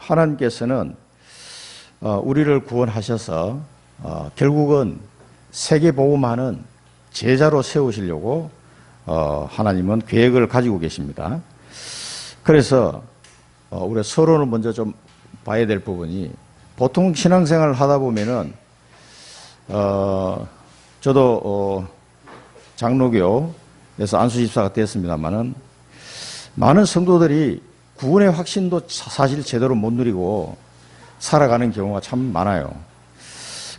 하나님께서는 우리를 구원하셔서 결국은 세계복음하는 제자로 세우시려고 하나님은 계획을 가지고 계십니다. 그래서 우리가 서론을 먼저 좀 봐야 될 부분이, 보통 신앙생활을 하다 보면은 저도 장로교에서 안수집사가 됐습니다만은 많은 성도들이 구원의 확신도 사실 제대로 못 누리고 살아가는 경우가 참 많아요.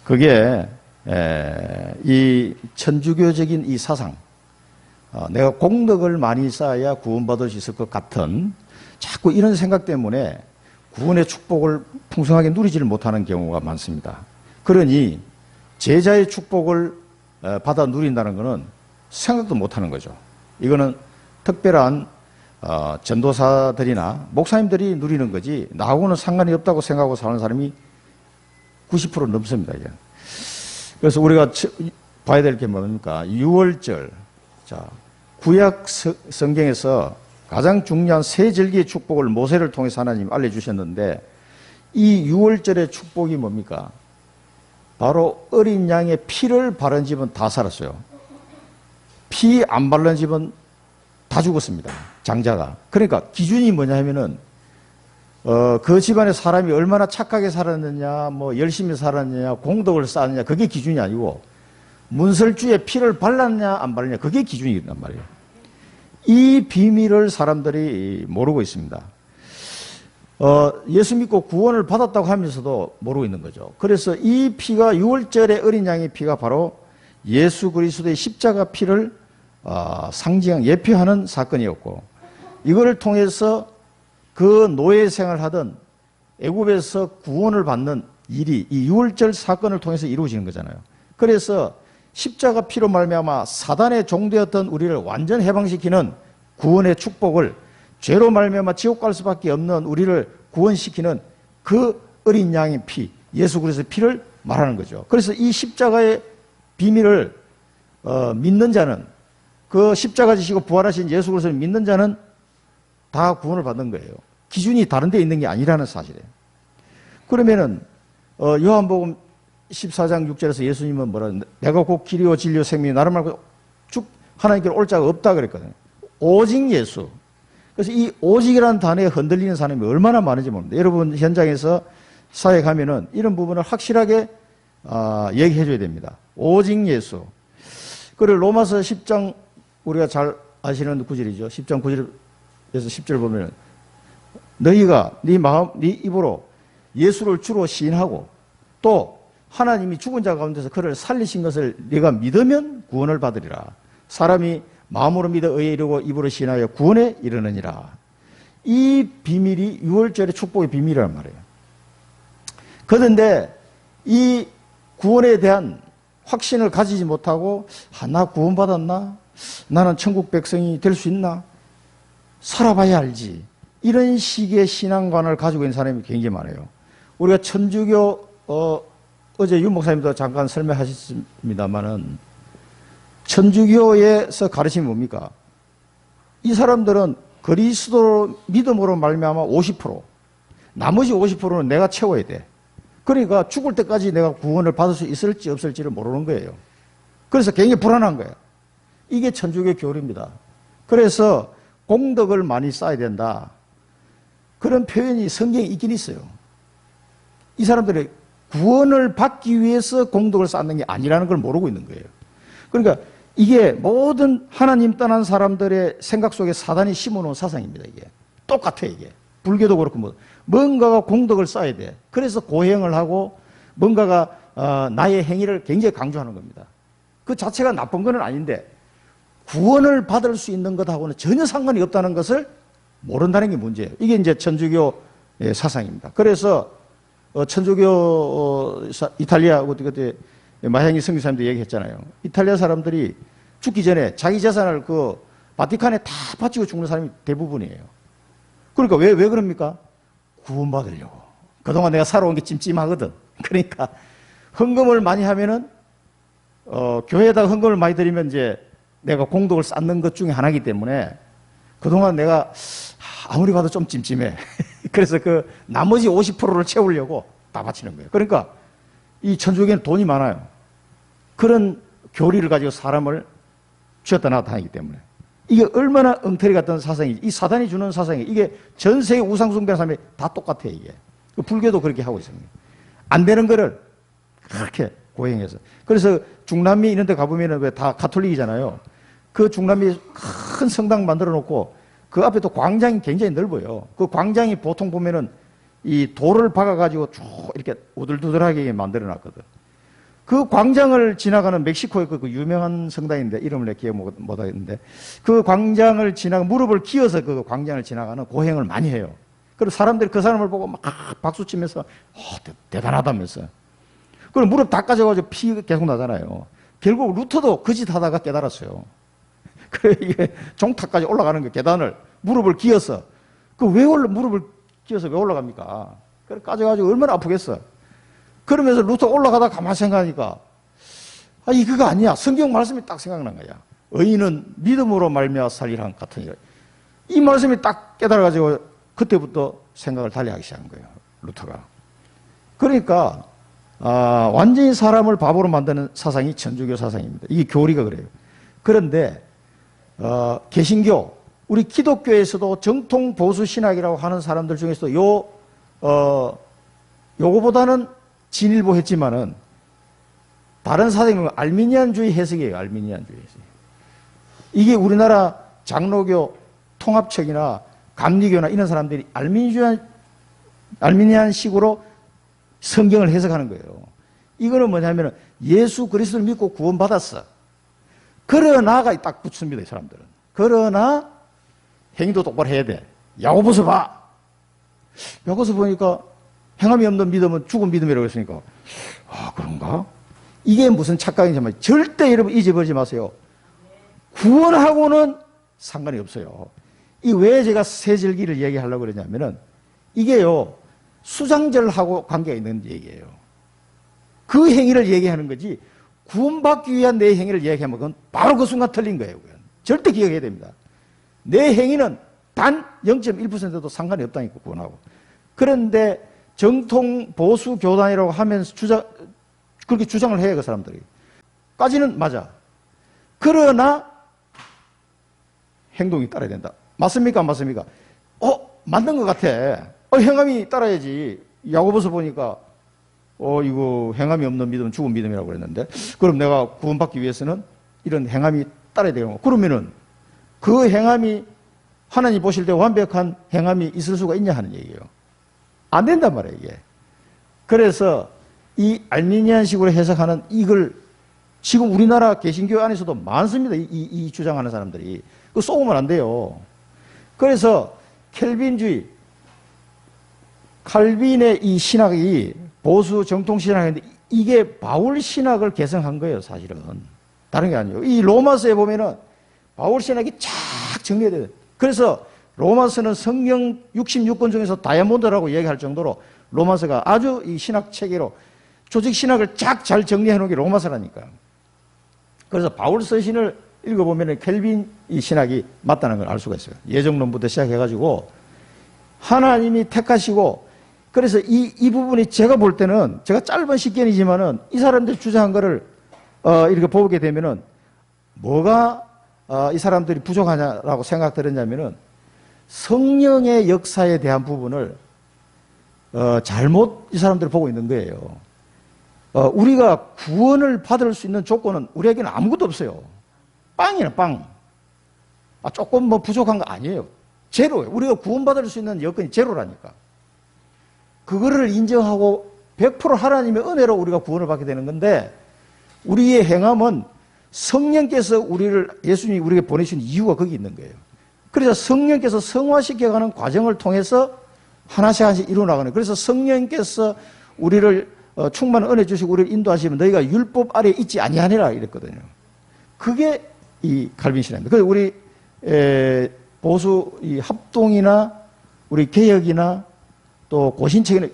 그게 이 천주교적인 이 사상, 내가 공덕을 많이 쌓아야 구원받을 수 있을 것 같은 자꾸 이런 생각 때문에 구원의 축복을 풍성하게 누리지를 못하는 경우가 많습니다. 그러니 제자의 축복을 받아 누린다는 것은 생각도 못하는 거죠. 이거는 특별한 전도사들이나 목사님들이 누리는 거지 나하고는 상관이 없다고 생각하고 사는 사람이 90% 넘습니다. 이게. 그래서 우리가 봐야 될 게 뭡니까? 유월절. 자, 구약 성경에서 가장 중요한 세 절기의 축복을 모세를 통해서 하나님 알려주셨는데, 이 유월절의 축복이 뭡니까? 바로 어린 양의 피를 바른 집은 다 살았어요. 피 안 바른 집은 다 죽었습니다. 장자가. 그러니까 기준이 뭐냐 하면은 그 집안의 사람이 얼마나 착하게 살았느냐, 뭐 열심히 살았느냐, 공덕을 쌓았느냐, 그게 기준이 아니고 문설주에 피를 발랐냐 안 발랐냐, 그게 기준이란 말이에요. 이 비밀을 사람들이 모르고 있습니다. 예수 믿고 구원을 받았다고 하면서도 모르고 있는 거죠. 그래서 이 피가, 유월절의 어린 양의 피가 바로 예수 그리스도의 십자가 피를 상징, 예표하는 사건이었고, 이거를 통해서 그 노예 생활하던 애굽에서 구원을 받는 일이 이 유월절 사건을 통해서 이루어지는 거잖아요. 그래서 십자가 피로 말미암아 사단의 종되었던 우리를 완전 해방시키는 구원의 축복을, 죄로 말미암아 지옥 갈 수밖에 없는 우리를 구원시키는 그 어린 양의 피, 예수 그리스도의 피를 말하는 거죠. 그래서 이 십자가의 비밀을 믿는 자는, 그 십자가 지시고 부활하신 예수 그리스도를 믿는 자는 다 구원을 받는 거예요. 기준이 다른 데 있는 게 아니라는 사실이에요. 그러면은 요한복음 14장 6절에서 예수님은 뭐라, 내가 곧 길이요 진리요 생명이 나를 말고 쭉 하나님께로 올 자가 없다 그랬거든요. 오직 예수. 그래서 이 오직이라는 단어에 흔들리는 사람이 얼마나 많은지 모릅니다. 여러분 현장에서 사회 가면은 이런 부분을 확실하게 얘기해 줘야 됩니다. 오직 예수. 그리고 로마서 10장, 우리가 잘 아시는 구절이죠. 10장 9절에서 10절 보면, 너희가 네 마음, 네 입으로 예수를 주로 시인하고 또 하나님이 죽은 자 가운데서 그를 살리신 것을 네가 믿으면 구원을 받으리라. 사람이 마음으로 믿어 의에 이르고 입으로 시인하여 구원에 이르느니라. 이 비밀이 유월절의 축복의 비밀이란 말이에요. 그런데 이 구원에 대한 확신을 가지지 못하고, 나 구원받았나? 나는 천국 백성이 될 수 있나? 살아봐야 알지. 이런 식의 신앙관을 가지고 있는 사람이 굉장히 많아요. 우리가 천주교, 어제 윤 목사님도 잠깐 설명하셨습니다만은, 천주교에서 가르침이 뭡니까? 이 사람들은 그리스도 믿음으로 말미암아 50%, 나머지 50%는 내가 채워야 돼. 그러니까 죽을 때까지 내가 구원을 받을 수 있을지 없을지를 모르는 거예요. 그래서 굉장히 불안한 거예요. 이게 천주교 교리입니다. 그래서 공덕을 많이 쌓아야 된다, 그런 표현이 성경에 있긴 있어요. 이 사람들이 구원을 받기 위해서 공덕을 쌓는 게 아니라는 걸 모르고 있는 거예요. 그러니까 이게 모든 하나님 떠난 사람들의 생각 속에 사단이 심어놓은 사상입니다. 이게 똑같아. 이게 불교도 그렇고 뭔가가 공덕을 쌓아야 돼. 그래서 고행을 하고 뭔가가 나의 행위를 굉장히 강조하는 겁니다. 그 자체가 나쁜 건 아닌데 구원을 받을 수 있는 것하고는 전혀 상관이 없다는 것을 모른다는 게 문제예요. 이게 이제 천주교의 사상입니다. 그래서 천주교 이탈리아 그때 마향이 성교사님도 얘기했잖아요. 이탈리아 사람들이 죽기 전에 자기 재산을 그 바티칸에 다 바치고 죽는 사람이 대부분이에요. 그러니까 왜 그럽니까? 구원받으려고. 그동안 내가 살아온 게 찜찜하거든. 그러니까 헌금을 많이 하면은 교회에다가 헌금을 많이 드리면 이제 내가 공덕을 쌓는 것 중에 하나이기 때문에 그동안 내가 아무리 봐도 좀 찜찜해. 그래서 그 나머지 50%를 채우려고 다 바치는 거예요. 그러니까 이 천주교는 돈이 많아요. 그런 교리를 가지고 사람을 쥐었다 놨다 하기 때문에. 이게 얼마나 엉터리 같은 사상이지. 이 사단이 주는 사상이 이게 전 세계 우상숭배하는 사람이 다 똑같아요, 이게. 불교도 그렇게 하고 있습니다. 안 되는 거를 그렇게 고행해서. 그래서 중남미 이런 데 가보면은 왜 다 가톨릭이잖아요. 그 중남미 큰 성당 만들어 놓고 그 앞에 또 광장이 굉장히 넓어요. 그 광장이 보통 보면은 이 돌을 박아가지고 쭉 이렇게 우들두들하게 만들어 놨거든. 그 광장을 지나가는 멕시코의 그 유명한 성당인데 이름을 내 기억 못 하겠는데 그 광장을 지나가 무릎을 기어서 그 광장을 지나가는 고행을 많이 해요. 그리고 사람들이 그 사람을 보고 막 박수 치면서 대단하다면서. 그리고 무릎 다 까져가지고 피 계속 나잖아요. 결국 루터도 그 짓 하다가 깨달았어요. 그래 이게 종탑까지 올라가는 거 계단을 무릎을 기어서 그 왜 무릎을 기어서 왜 올라갑니까? 그래 까져가지고 얼마나 아프겠어. 그러면서 루터 올라가다 가만히 생각하니까 그거 아니야. 성경 말씀이 딱 생각난 거야. 의인은 믿음으로 말미암아 살리라 같은 이 말씀이 딱 깨달아가지고 그때부터 생각을 달리하기 시작한 거예요. 루터가. 그러니까 완전히 사람을 바보로 만드는 사상이 천주교 사상입니다. 이게 교리가 그래요. 그런데 개신교, 우리 기독교에서도 정통 보수 신학이라고 하는 사람들 중에서도 요거보다는 진일보했지만은 다른 사상은 알미니안주의 해석이에요. 알미니안주의 해석. 이게 우리나라 장로교 통합책이나 감리교나 이런 사람들이 알미니안식으로 성경을 해석하는 거예요. 이거는 뭐냐면 예수 그리스도를 믿고 구원받았어. 그러나가 딱 붙습니다. 이 사람들은. 그러나 행위도 똑바로 해야 돼. 야고보서 봐. 야고보서 보니까 행함이 없는 믿음은 죽은 믿음이라고 했으니까 그런가? 이게 무슨 착각이냐면 절대 여러분 잊어버리지 마세요. 구원하고는 상관이 없어요. 이 왜 제가 세절기를 얘기하려고 그러냐면은 이게요 수장절하고 관계가 있는 얘기예요. 그 행위를 얘기하는 거지 구원받기 위한 내 행위를 얘기하면 그건 바로 그 순간 틀린 거예요. 그건. 절대 기억해야 됩니다. 내 행위는 단 0.1%도 상관이 없다니까 구원하고. 그런데 정통 보수 교단이라고 하면서 그렇게 주장을 해요, 그 사람들이. 까지는 맞아. 그러나 행동이 따라야 된다. 맞습니까? 안 맞습니까? 맞는 것 같아. 행함이 따라야지. 야고보서 보니까 이거 행함이 없는 믿음은 죽은 믿음이라고 그랬는데 그럼 내가 구원받기 위해서는 이런 행함이 따라야 되는 거. 그러면은 그 행함이 하나님 보실 때 완벽한 행함이 있을 수가 있냐 하는 얘기예요. 안 된단 말이에요, 이게. 그래서 이 알미니안식으로 해석하는 이걸 지금 우리나라 개신교 안에서도 많습니다. 이 주장하는 사람들이. 그거 쏘면 안 돼요. 그래서 켈빈주의, 칼빈의 이 신학이 보수 정통 신학인데 이게 바울 신학을 개성한 거예요, 사실은. 다른 게 아니에요. 이 로마서에 보면은 바울 신학이 쫙 정리돼요. 그래서 로마서는 성경 66권 중에서 다이아몬드라고 얘기할 정도로 로마서가 아주 이 신학 체계로 조직 신학을 쫙 잘 정리해 놓은 게 로마서라니까요. 그래서 바울 서신을 읽어보면 켈빈 이 신학이 맞다는 걸 알 수가 있어요. 예정론부터 시작해가지고 하나님이 택하시고 그래서 이 부분이 제가 볼 때는 제가 짧은 식견이지만은 이 사람들이 주장한 거를 이렇게 보게 되면은 뭐가 이 사람들이 부족하냐라고 생각들었냐면은 성령의 역사에 대한 부분을 잘못 이 사람들이 보고 있는 거예요. 우리가 구원을 받을 수 있는 조건은 우리에게는 아무것도 없어요. 빵이에요, 빵. 조금 뭐 부족한 거 아니에요. 제로예요. 우리가 구원받을 수 있는 여건이 제로라니까. 그거를 인정하고 100% 하나님의 은혜로 우리가 구원을 받게 되는 건데 우리의 행함은 성령께서 예수님이 우리에게 보내신 이유가 거기 있는 거예요. 그래서 성령께서 성화시켜가는 과정을 통해서 하나씩 하나씩 이루어나가는 거예요. 그래서 성령께서 우리를 충만한 은혜 주시고 우리를 인도하시면 너희가 율법 아래에 있지 아니하니라 이랬거든요. 그게 이 칼빈 신학입니다. 그래서 우리 보수 이 합동이나 우리 개혁이나 또 고신책이나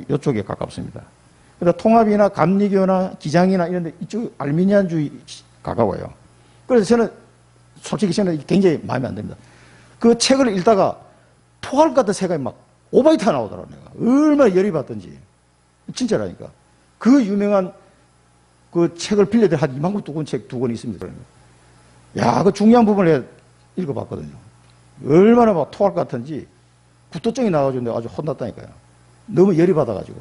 이쪽에 가깝습니다. 그래서 통합이나 감리교나 기장이나 이런 데 이쪽 알미니안주의 가까워요. 그래서 저는 솔직히 저는 굉장히 마음에 안 듭니다. 그 책을 읽다가 토할 것 같은 생각이 막 5바이트가 나오더라고, 내가. 얼마나 열이 받던지. 진짜라니까. 그 유명한 그 책을 빌려들 한 2만 권 두권 책 2권 있습니다. 야, 그 중요한 부분을 내가 읽어봤거든요. 얼마나 막 토할 것 같은지 구토증이 나가지고 내가 아주 혼났다니까요. 너무 열이 받아가지고.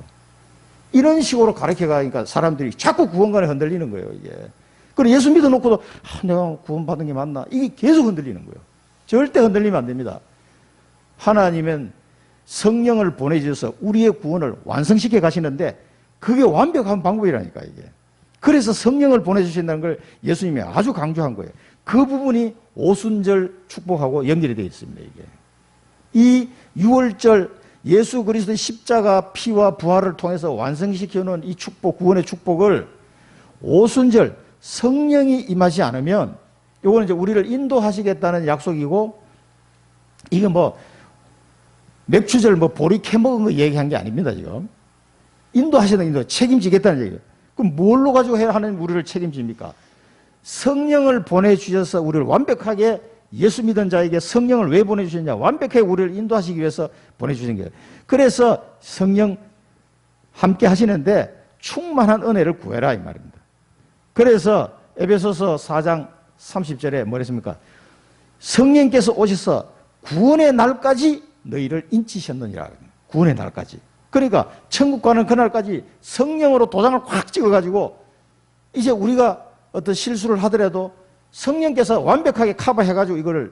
이런 식으로 가르쳐 가니까 사람들이 자꾸 구원관에 흔들리는 거예요, 이게. 그리고 예수 믿어놓고도, 내가 구원받은 게 맞나? 이게 계속 흔들리는 거예요. 절대 흔들리면 안 됩니다. 하나님은 성령을 보내주셔서 우리의 구원을 완성시켜 가시는데 그게 완벽한 방법이라니까, 이게. 그래서 성령을 보내주신다는 걸 예수님이 아주 강조한 거예요. 그 부분이 오순절 축복하고 연결이 되어 있습니다, 이게. 이 6월절 예수 그리스도의 십자가 피와 부활을 통해서 완성시켜놓은 이 축복, 구원의 축복을 오순절 성령이 임하지 않으면 이거는 이제 우리를 인도하시겠다는 약속이고, 이게 뭐 맥주절 뭐 보리 캐먹은 거 얘기한 게 아닙니다, 지금. 인도하시는 인도 책임지겠다는 얘기예요. 그럼 뭘로 가지고 해야 하는 우리를 책임집니까? 성령을 보내주셔서 우리를 완벽하게, 예수 믿은 자에게 성령을 왜 보내주셨냐? 완벽하게 우리를 인도하시기 위해서 보내주신 거예요. 그래서 성령 함께 하시는데 충만한 은혜를 구해라, 이 말입니다. 그래서 에베소서 4장 30절에 뭐랬습니까? 성령께서 오셔서 구원의 날까지 너희를 인치셨느니라. 구원의 날까지. 그러니까 천국 가는 그날까지 성령으로 도장을 확 찍어가지고 이제 우리가 어떤 실수를 하더라도 성령께서 완벽하게 커버해가지고 이거를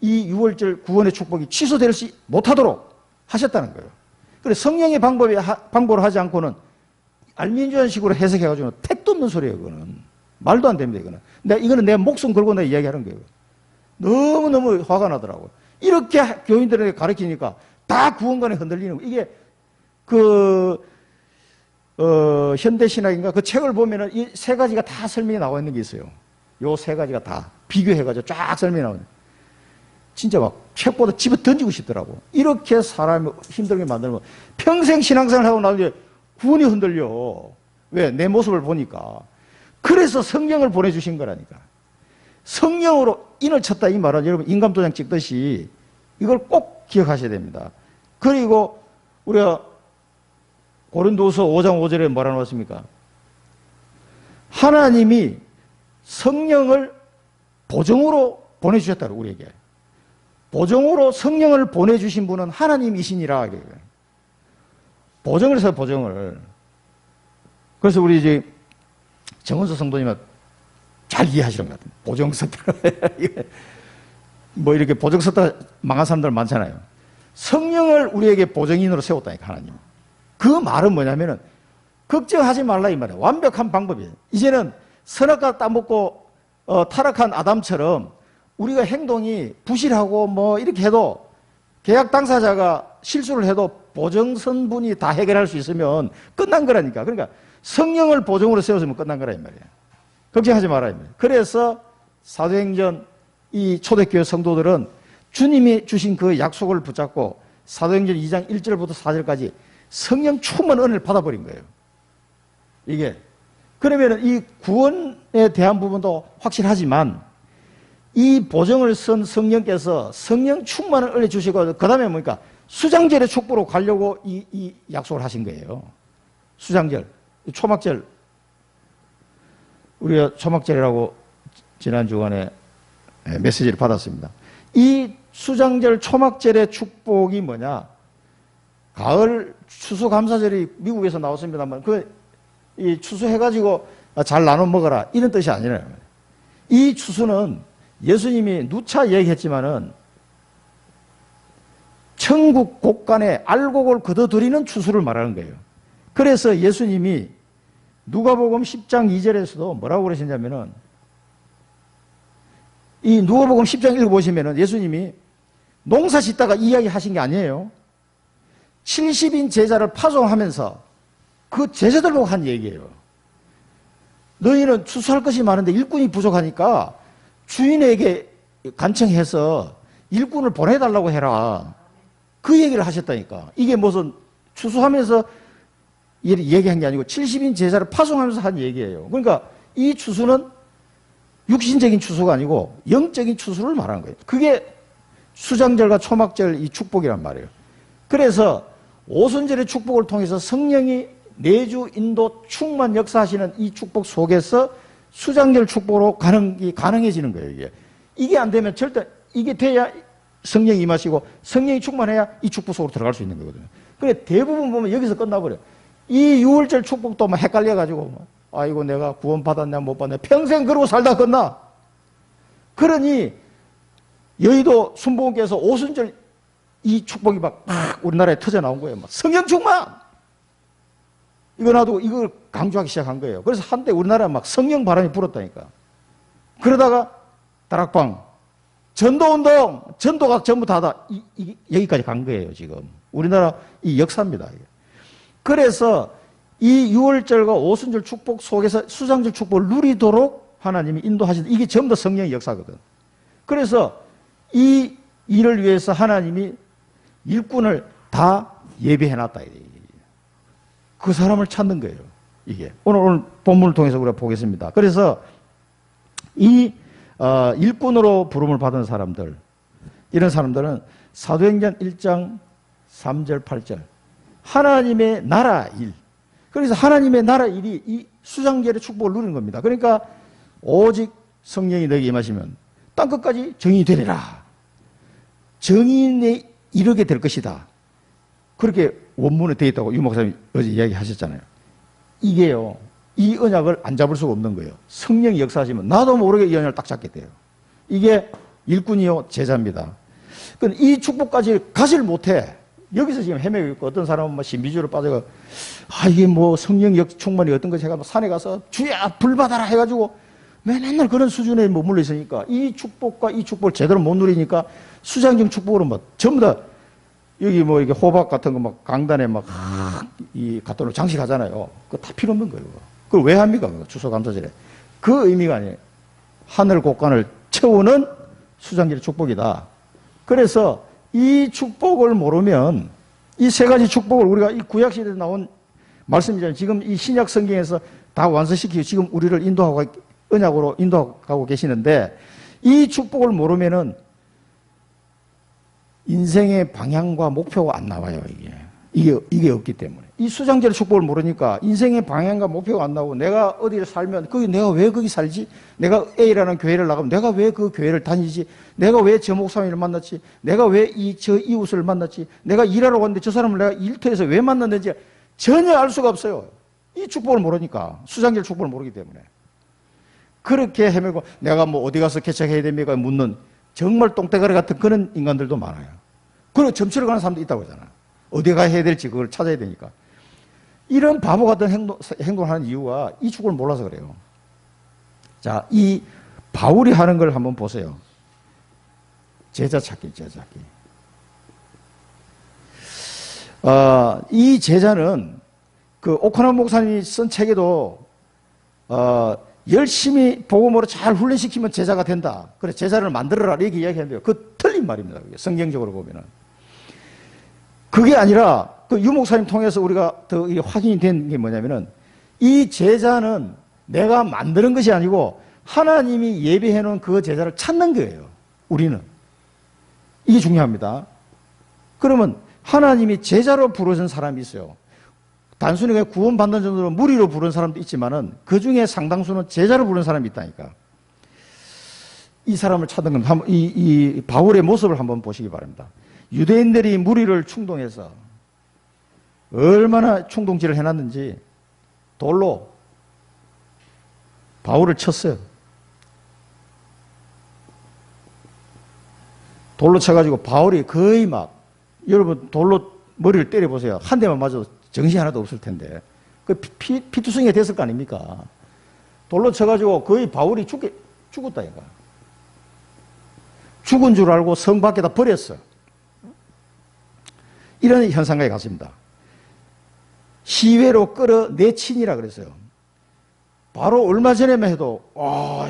이 6월절 구원의 축복이 취소되지 못하도록 하셨다는 거예요. 그래서 성령의 방법을 하지 않고는 알민주한식으로 해석해가지고 택도 없는 소리예요, 이거는. 말도 안 됩니다, 이거는. 이거는 내 목숨 걸고 내가 이야기하는 거예요. 너무너무 화가 나더라고요. 이렇게 교인들에게 가르치니까 다 구원관에 흔들리는 거예요. 이게 현대신학인가 그 책을 보면은 이 세 가지가 다 설명이 나와 있는 게 있어요. 요 세 가지가 다 비교해가지고 쫙 설명이 나오는. 진짜 막 책보다 집에 던지고 싶더라고. 이렇게 사람을 힘들게 만들면 평생 신앙생활 하고 나중에 구원이 흔들려. 왜? 내 모습을 보니까. 그래서 성령을 보내주신 거라니까. 성령으로 인을 쳤다 이 말은 여러분 인감도장 찍듯이 이걸 꼭 기억하셔야 됩니다. 그리고 우리가 고린도후서 5장 5절에 뭐라 나왔습니까? 하나님이 성령을 보정으로 보내주셨다고 우리에게. 보정으로 성령을 보내주신 분은 하나님이시니라. 보정을 해서 보정을. 그래서 우리 이제 정은수 성도님은 잘 이해하시는 것 같아요. 보정섰다. 뭐 이렇게 보정섰다 망한 사람들 많잖아요. 성령을 우리에게 보정인으로 세웠다니까, 하나님. 그 말은 뭐냐면은 걱정하지 말라 이 말이에요. 완벽한 방법이에요. 이제는 선악과 따먹고 타락한 아담처럼 우리가 행동이 부실하고 뭐 이렇게 해도 계약 당사자가 실수를 해도 보정선분이 다 해결할 수 있으면 끝난 거라니까. 그러니까 성령을 보정으로 세웠으면 끝난 거라 이 말이에요. 걱정하지 마라 이 말이에요. 그래서 사도행전 이 초대교회 성도들은 주님이 주신 그 약속을 붙잡고 사도행전 2장 1절부터 4절까지 성령 충만 은혜를 받아버린 거예요. 이게. 그러면 이 구원에 대한 부분도 확실하지만 이 보정을 쓴 성령께서 성령 충만을 은혜 주시고 그 다음에 뭡니까? 수장절의 축복으로 가려고 이 약속을 하신 거예요. 수장절, 초막절. 우리가 초막절이라고 지난 주간에 메시지를 받았습니다. 이 수장절 초막절의 축복이 뭐냐? 가을 추수감사절이 미국에서 나왔습니다만 이 추수해가지고 잘 나눠 먹어라 이런 뜻이 아니라요. 이 추수는 예수님이 누차 얘기했지만은 천국 곳간에 알곡을 걷어들이는 추수를 말하는 거예요. 그래서 예수님이 누가복음 10장 2절에서도 뭐라고 그러셨냐면은 이 누가복음 10장 읽어보시면은 예수님이 농사 짓다가 이야기 하신 게 아니에요. 70인 제자를 파송하면서 그 제자들로 한 얘기예요. 너희는 추수할 것이 많은데 일꾼이 부족하니까 주인에게 간청해서 일꾼을 보내달라고 해라. 그 얘기를 하셨다니까. 이게 무슨 추수하면서 얘기한 게 아니고 70인 제자를 파송하면서 한 얘기예요. 그러니까 이 추수는 육신적인 추수가 아니고 영적인 추수를 말하는 거예요. 그게 수장절과 초막절 이 축복이란 말이에요. 그래서 오순절의 축복을 통해서 성령이 내주 인도 충만 역사하시는 이 축복 속에서 수장절 축복으로 가능해지는 거예요. 이게 안 되면 절대, 이게 돼야 성령이 임하시고 성령이 충만해야 이 축복 속으로 들어갈 수 있는 거거든요. 그래 대부분 보면 여기서 끝나버려요. 이 6월절 축복도 막 헷갈려가지고 아이고 내가 구원 받았냐 못 받았냐 평생 그러고 살다 끝나. 그러니 여의도 순복음교회에서 오순절 이 축복이 막 우리나라에 터져 나온 거예요. 막 성령 충만! 이거 놔두고 이걸 강조하기 시작한 거예요. 그래서 한때 우리나라에 막 성령 바람이 불었다니까. 그러다가 다락방, 전도운동, 전도각 전부 다다 여기까지 간 거예요, 지금. 우리나라 이 역사입니다. 그래서 이 6월절과 오순절 축복 속에서 수장절 축복을 누리도록 하나님이 인도하시는 이게 전부 다 성령의 역사거든. 그래서 이 일을 위해서 하나님이 일꾼을 다 예비해놨다. 그 사람을 찾는 거예요. 이게 오늘 본문을 통해서 우리가 보겠습니다. 그래서 이 일꾼으로 부름을 받은 사람들, 이런 사람들은 사도행전 1장 3절 8절 하나님의 나라 일. 그래서 하나님의 나라 일이 이 수장절의 축복을 누리는 겁니다. 그러니까 오직 성령이 너에게 임하시면 땅끝까지 정인이 되리라. 정인에 이르게 될 것이다. 그렇게 원문에 되어 있다고 유 목사님이 어제 이야기하셨잖아요. 이게요, 이 언약을 안 잡을 수가 없는 거예요. 성령이 역사하시면 나도 모르게 이 언약을 딱 잡게 돼요. 이게 일꾼이요 제자입니다. 그런데 이 축복까지 가지를 못해. 여기서 지금 헤매고 있고 어떤 사람은 신비주의로 빠져가 이게 뭐 성령 충만이 어떤 거 제가 산에 가서 주야 불 받아라 해가지고 맨날 그런 수준에 머물러 있으니까 이 축복과 이 축복을 제대로 못 누리니까 수장적 축복으로 막 전부 다 여기 뭐 이게 호박 같은 거 막 강단에 막 이 갖다 놓고 장식하잖아요. 그거 다 필요 없는 거예요. 그걸 왜 합니까? 추수감사절에. 그 의미가 아니에요. 하늘 곳간을 채우는 수장절의 축복이다. 그래서 이 축복을 모르면 이 세 가지 축복을 우리가 이 구약시대에 나온 말씀이잖아요. 지금 이 신약 성경에서 다 완성시키고 지금 우리를 인도하고 언약으로 인도하고 계시는데 이 축복을 모르면은 인생의 방향과 목표가 안 나와요, 이게 없기 때문에. 이 수장절의 축복을 모르니까 인생의 방향과 목표가 안 나오고 내가 어디를 살면 거기 내가 왜 거기 살지? 내가 A라는 교회를 나가면 내가 왜 그 교회를 다니지? 내가 왜 저 목사님을 만났지? 내가 왜 저 이웃을 만났지? 내가 일하러 갔는데 저 사람을 내가 일터에서 왜 만났는지 전혀 알 수가 없어요. 이 축복을 모르니까. 수장절 축복을 모르기 때문에. 그렇게 헤매고 내가 뭐 어디 가서 개척해야 됩니까? 묻는 정말 똥대가리 같은 그런 인간들도 많아요. 그리고 점치러 가는 사람도 있다고 하잖아요. 어디 가야 해야 될지 그걸 찾아야 되니까. 이런 바보 같은 행동을 하는 이유가 이 축복을 몰라서 그래요. 자, 이 바울이 하는 걸 한번 보세요. 제자 찾기. 이 제자는 그 오카나 목사님이 쓴 책에도 열심히 복음으로 잘 훈련시키면 제자가 된다. 그래 제자를 만들어라 이렇게 이야기하는데요. 그 틀린 말입니다. 그게 성경적으로 보면은. 그게 아니라 그 유 목사님 통해서 우리가 더 확인이 된 게 뭐냐면은 이 제자는 내가 만드는 것이 아니고 하나님이 예비해 놓은 그 제자를 찾는 거예요. 우리는. 이게 중요합니다. 그러면 하나님이 제자로 부르신 사람이 있어요. 단순히 그냥 구원받는 정도로 무리로 부른 사람도 있지만은 그 중에 상당수는 제자로 부른 사람이 있다니까. 이 사람을 찾는 건 이 바울의 모습을 한번 보시기 바랍니다. 유대인들이 무리를 충동해서 얼마나 충동질을 해놨는지 돌로 바울을 쳤어요. 돌로 쳐가지고 바울이 거의 막 여러분 돌로 머리를 때려보세요. 한 대만 맞아도 정신이 하나도 없을 텐데 그 피투성이가 됐을 거 아닙니까? 돌로 쳐가지고 거의 바울이 죽었다니까. 죽은 줄 알고 성 밖에다 버렸어. 이런 현상까지 갔습니다. 시외로 끌어내친이라 그랬어요. 바로 얼마 전에만 해도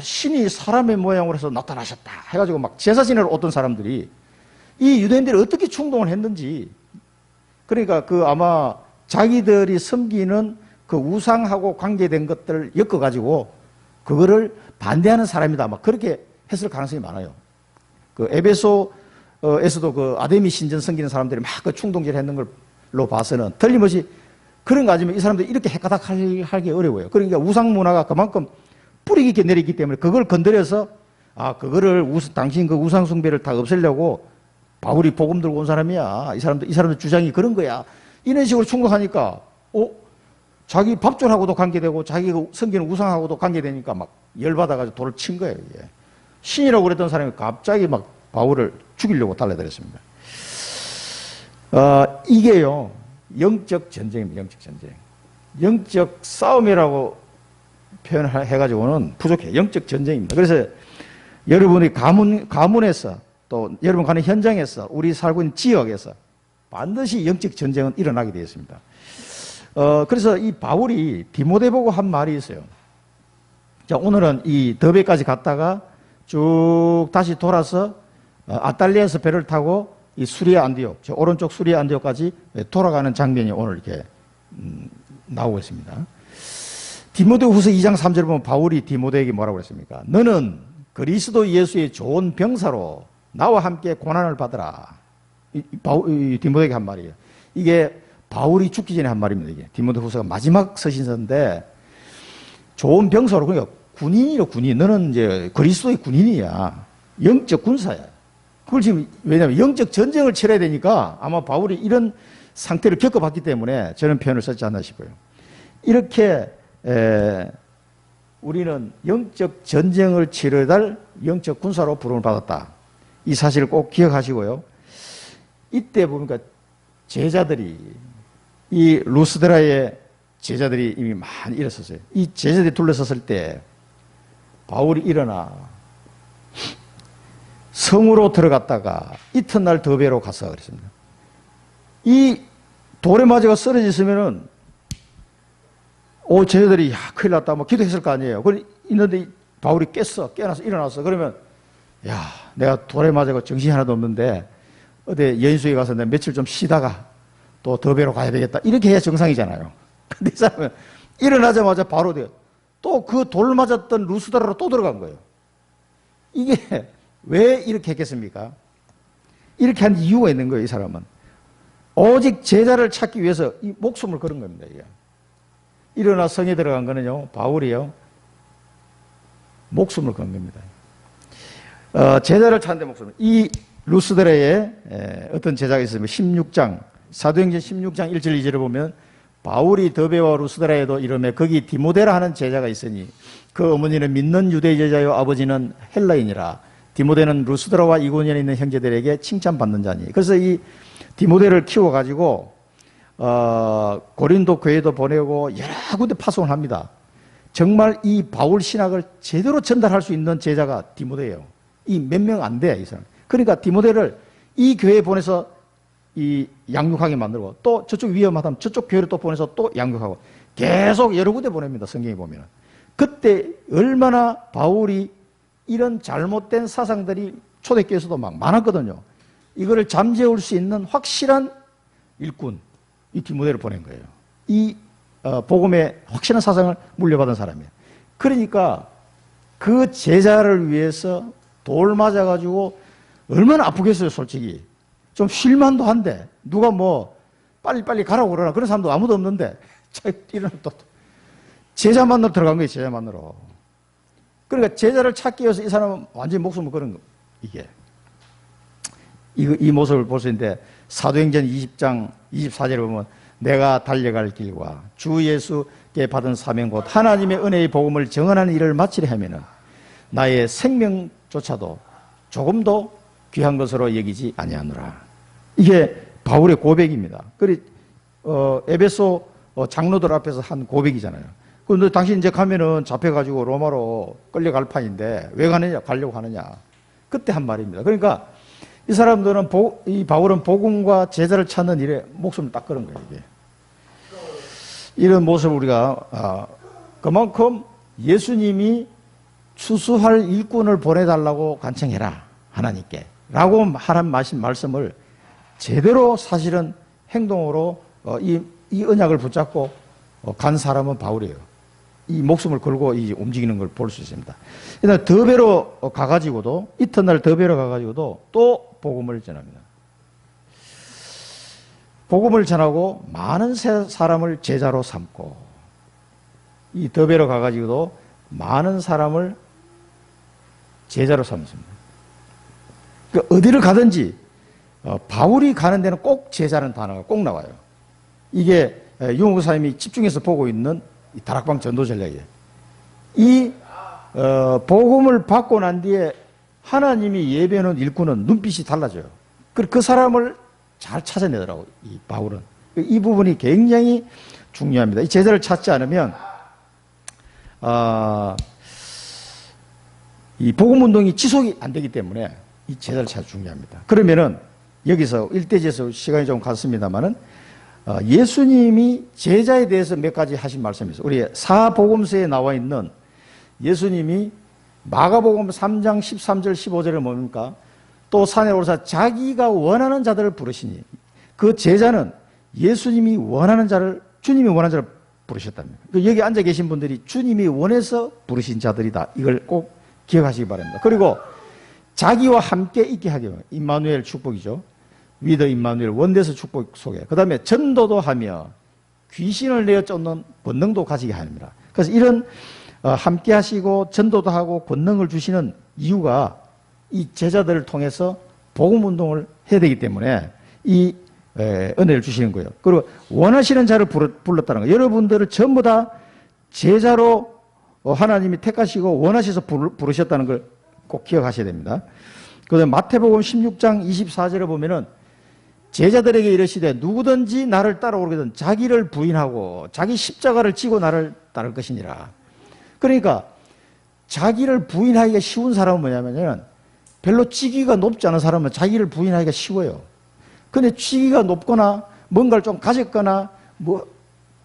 신이 사람의 모양으로 해서 나타나셨다 해가지고 막 제사 지내러 어떤 사람들이 이 유대인들이 어떻게 충동을 했는지, 그러니까 그 아마 자기들이 섬기는 그 우상하고 관계된 것들을 엮어가지고 그거를 반대하는 사람이다 막 그렇게 했을 가능성이 많아요. 그 에베소 에서도 그 아데미 신전 섬기는 사람들이 막 그 충동질 했는 걸로 봐서는 틀림없이 그런 거 아니면 이 사람들이 이렇게 헷가닥 하기 어려워요. 그러니까 우상 문화가 그만큼 뿌리 깊게 내리기 때문에 그걸 건드려서 그거를 당신 그 우상 숭배를 다 없애려고 바울이 복음 들고 온 사람이야. 이 사람들 주장이 그런 거야. 이런 식으로 충고하니까 자기 밥줄하고도 관계되고 자기가 섬기는 우상하고도 관계되니까 막 열받아가지고 돌을 친 거예요. 이게. 신이라고 그랬던 사람이 갑자기 막 바울을 죽이려고 달려들었습니다. 이게요, 영적 전쟁입니다. 영적 전쟁. 영적 싸움이라고 표현해가지고는 부족해요. 영적 전쟁입니다. 그래서 여러분이 가문에서 또 여러분 가는 현장에서 우리 살고 있는 지역에서 반드시 영적 전쟁은 일어나게 되어 있습니다. 그래서 이 바울이 디모데 보고 한 말이 있어요. 자, 오늘은 이 더베까지 갔다가 쭉 다시 돌아서 아탈리아에서 배를 타고 이 수리아 안디옥, 오른쪽 수리아 안디옥까지 돌아가는 장면이 오늘 이렇게 나오고 있습니다. 디모데후서 2장 3절에 보면 바울이 디모데에게 뭐라고 그랬습니까? 너는 그리스도 예수의 좋은 병사로 나와 함께 고난을 받으라. 디모데에게 한 말이에요. 이게 바울이 죽기 전에 한 말입니다. 이게 디모데후서가 마지막 서신서인데 좋은 병사로, 그러니까 군인이로 군인. 너는 이제 그리스도의 군인이야. 영적 군사야. 그걸 지금 왜냐하면 영적 전쟁을 치러야 되니까 아마 바울이 이런 상태를 겪어봤기 때문에 저런 표현을 썼지 않나 싶어요. 이렇게 우리는 영적 전쟁을 치러야 할 영적 군사로 부름을 받았다. 이 사실을 꼭 기억하시고요. 이때 보니까 제자들이 이 루스드라의 제자들이 이미 많이 일어섰어요. 이 제자들이 둘러섰을 때 바울이 일어나 성으로 들어갔다가 이튿날 더베로 가서 그랬습니다. 이 돌에 맞아가 쓰러졌으면은 제자들이 큰일 났다 뭐 기도했을 거 아니에요. 있는데 바울이 깨어나서 일어났어. 그러면 내가 돌에 맞아가 정신이 하나도 없는데 어디 여인숙에 가서 내가 며칠 좀 쉬다가 또 더베로 가야 되겠다. 이렇게 해야 정상이잖아요. 근데 이 사람은 일어나자마자 바로 또 그 돌 맞았던 루스드라로 또 들어간 거예요. 이게 왜 이렇게 했겠습니까? 이렇게 한 이유가 있는 거예요. 이 사람은 오직 제자를 찾기 위해서 이 목숨을 걸은 겁니다. 이게. 일어나 성에 들어간 거는요, 바울이요, 목숨을 건 겁니다. 제자를 찾는데 목숨을. 이 루스드라에 어떤 제자가 있으면 16장, 사도행전 16장 1절 2절을 보면 바울이 더베와 루스드라에도 이름에 거기 디모데라 하는 제자가 있으니 그 어머니는 믿는 유대 제자요 아버지는 헬라인이라. 디모데는 루스드라와 이고니온에 있는 형제들에게 칭찬받는 자니. 그래서 이 디모데를 키워가지고 고린도 교회도 보내고 여러 군데 파송을 합니다. 정말 이 바울 신학을 제대로 전달할 수 있는 제자가 디모데예요. 이 몇 명 안 돼, 이 사람. 그러니까 디모데를 이 교회에 보내서 이 양육하게 만들고 또 저쪽 위험하다면 저쪽 교회를 또 보내서 또 양육하고 계속 여러 군데 보냅니다. 성경에 보면. 그때 얼마나 바울이 이런 잘못된 사상들이 초대교회에서도 막 많았거든요. 이거를 잠재울 수 있는 확실한 일꾼, 이 디모데를 보낸 거예요. 이 복음의 확실한 사상을 물려받은 사람이에요. 그러니까 그 제자를 위해서 돌 맞아가지고 얼마나 아프겠어요, 솔직히. 좀 쉴만도 한데 누가 뭐 빨리빨리 가라고 그러나 그런 사람도 아무도 없는데 일어나 또 제자 만나러 들어간 거예요. 제자 만나러. 그러니까 제자를 찾기 위해서 이 사람은 완전히 목숨을 걸은 거. 이게 이 모습을 볼 수 있는데 사도행전 20장 24절에 보면 내가 달려갈 길과 주 예수께 받은 사명 곧 하나님의 은혜의 복음을 정언하는 일을 마치려 하면은 나의 생명조차도 조금도 귀한 것으로 여기지 아니하노라. 이게 바울의 고백입니다. 에베소 장로들 앞에서 한 고백이잖아요. 그런데 당신 이제 가면은 잡혀가지고 로마로 끌려갈 판인데 왜 가느냐? 가려고 하느냐? 그때 한 말입니다. 그러니까 이 사람들은 이 바울은 복음과 제자를 찾는 일에 목숨을 딱 걸은 거예요. 이게. 이런 모습을 우리가 그만큼 예수님이 추수할 일꾼을 보내달라고 간청해라 하나님께 라고 하는 말씀을 제대로 사실은 행동으로 이 언약을 붙잡고 간 사람은 바울이에요. 이 목숨을 걸고 움직이는 걸 볼 수 있습니다. 일단 더베로 가가지고도 이튿날 더베로 가가지고도 또 복음을 전합니다. 복음을 전하고 많은 사람을 제자로 삼고 이 더베로 가가지고도 많은 사람을 제자로 삼습니다. 그러니까 어디를 가든지 바울이 가는 데는 꼭 제자라는 단어가 꼭 나와요. 이게 유목사 목사님이 집중해서 보고 있는 이 다락방 전도 전략이에요. 이 복음을 받고 난 뒤에 하나님이 예배하는 일꾼은 눈빛이 달라져요. 그 사람을 잘 찾아내더라고요. 이 바울은. 이 부분이 굉장히 중요합니다. 이 제자를 찾지 않으면 이 복음운동이 지속이 안 되기 때문에 이 제자를 찾아 중요합니다. 그러면은 여기서 일대지에서 시간이 좀 갔습니다만은 예수님이 제자에 대해서 몇 가지 하신 말씀이 있어요. 우리 사복음서에 나와 있는 예수님이 마가복음 3장 13절 15절에 뭡니까? 또 산에 오르사 자기가 원하는 자들을 부르시니 그 제자는 예수님이 원하는 자를 주님이 원하는 자를 부르셨답니다. 여기 앉아 계신 분들이 주님이 원해서 부르신 자들이다. 이걸 꼭 기억하시기 바랍니다. 그리고 자기와 함께 있게 하기 위해 임마누엘 축복이죠. 위더 임마누엘 원대서 축복 속에 그 다음에 전도도 하며 귀신을 내어 쫓는 권능도 가지게 합니다. 그래서 이런 함께 하시고 전도도 하고 권능을 주시는 이유가 이 제자들을 통해서 복음운동을 해야 되기 때문에 이 은혜를 주시는 거예요. 그리고 원하시는 자를 불렀다는 거예요. 여러분들을 전부 다 제자로 하나님이 택하시고 원하셔서 부르셨다는 걸 꼭 기억하셔야 됩니다. 그 다음에 마태복음 16장 24절에 보면은 제자들에게 이르시되 누구든지 나를 따라오거든 자기를 부인하고 자기 십자가를 지고 나를 따를 것이니라. 그러니까 자기를 부인하기가 쉬운 사람은 뭐냐면은 별로 직위가 높지 않은 사람은 자기를 부인하기가 쉬워요. 근데 직위가 높거나 뭔가를 좀 가졌거나 뭐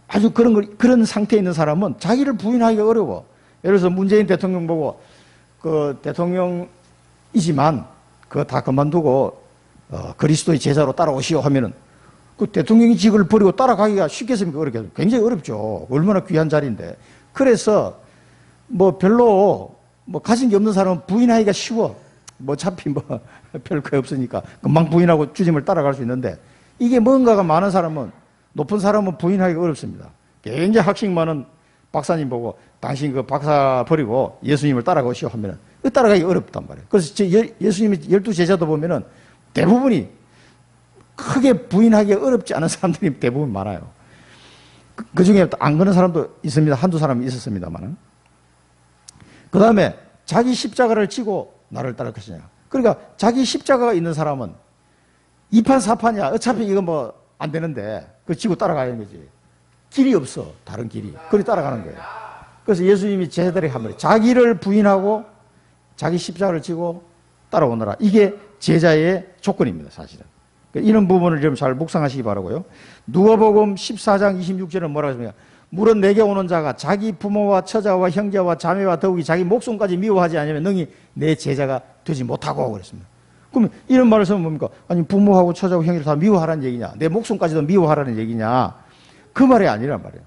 아주 그런 상태에 있는 사람은 자기를 부인하기가 어려워. 예를 들어서 문재인 대통령 보고 그 대통령이지만 그거 다 그만두고 그리스도의 제자로 따라오시오 하면은 그 대통령의 직을 버리고 따라가기가 쉽겠습니까? 어렵겠습니까? 굉장히 어렵죠. 얼마나 귀한 자리인데. 그래서 뭐 별로 뭐 가진 게 없는 사람은 부인하기가 쉬워. 뭐 어차피 뭐 별 거 없으니까 금방 부인하고 주님을 따라갈 수 있는데 이게 뭔가가 많은 사람은 높은 사람은 부인하기가 어렵습니다. 굉장히 학식 많은 박사님 보고 당신 그 박사 버리고 예수님을 따라가시오 하면은 따라가기 어렵단 말이에요. 그래서 예수님이 12제자도 보면은 대부분이 크게 부인하기 어렵지 않은 사람들이 대부분 많아요. 그 중에 안 그런 사람도 있습니다. 한두 사람이 있었습니다만은. 그 다음에 자기 십자가를 지고 나를 따를 것이냐. 그러니까 자기 십자가가 있는 사람은 2판 4판이야. 어차피 이거 뭐 안 되는데 그거 지고 따라가야 하는 거지. 길이 없어. 다른 길이. 그리 따라가는 거예요. 그래서 예수님이 제자들에게 한 말이에요. 자기를 부인하고 자기 십자가를 지고 따라오너라. 이게 제자의 조건입니다. 사실은. 이런 부분을 좀 잘 묵상하시기 바라고요. 누가복음 14장 26절은 뭐라고 했습니까? 물은 내게 오는 자가 자기 부모와 처자와 형제와 자매와 더욱이 자기 목숨까지 미워하지 않으면 능히 내 제자가 되지 못하고 그랬습니다. 그러면 이런 말을 쓰면 뭡니까? 아니 부모하고 처자하고 형제를 다 미워하라는 얘기냐? 내 목숨까지도 미워하라는 얘기냐? 그 말이 아니란 말이에요.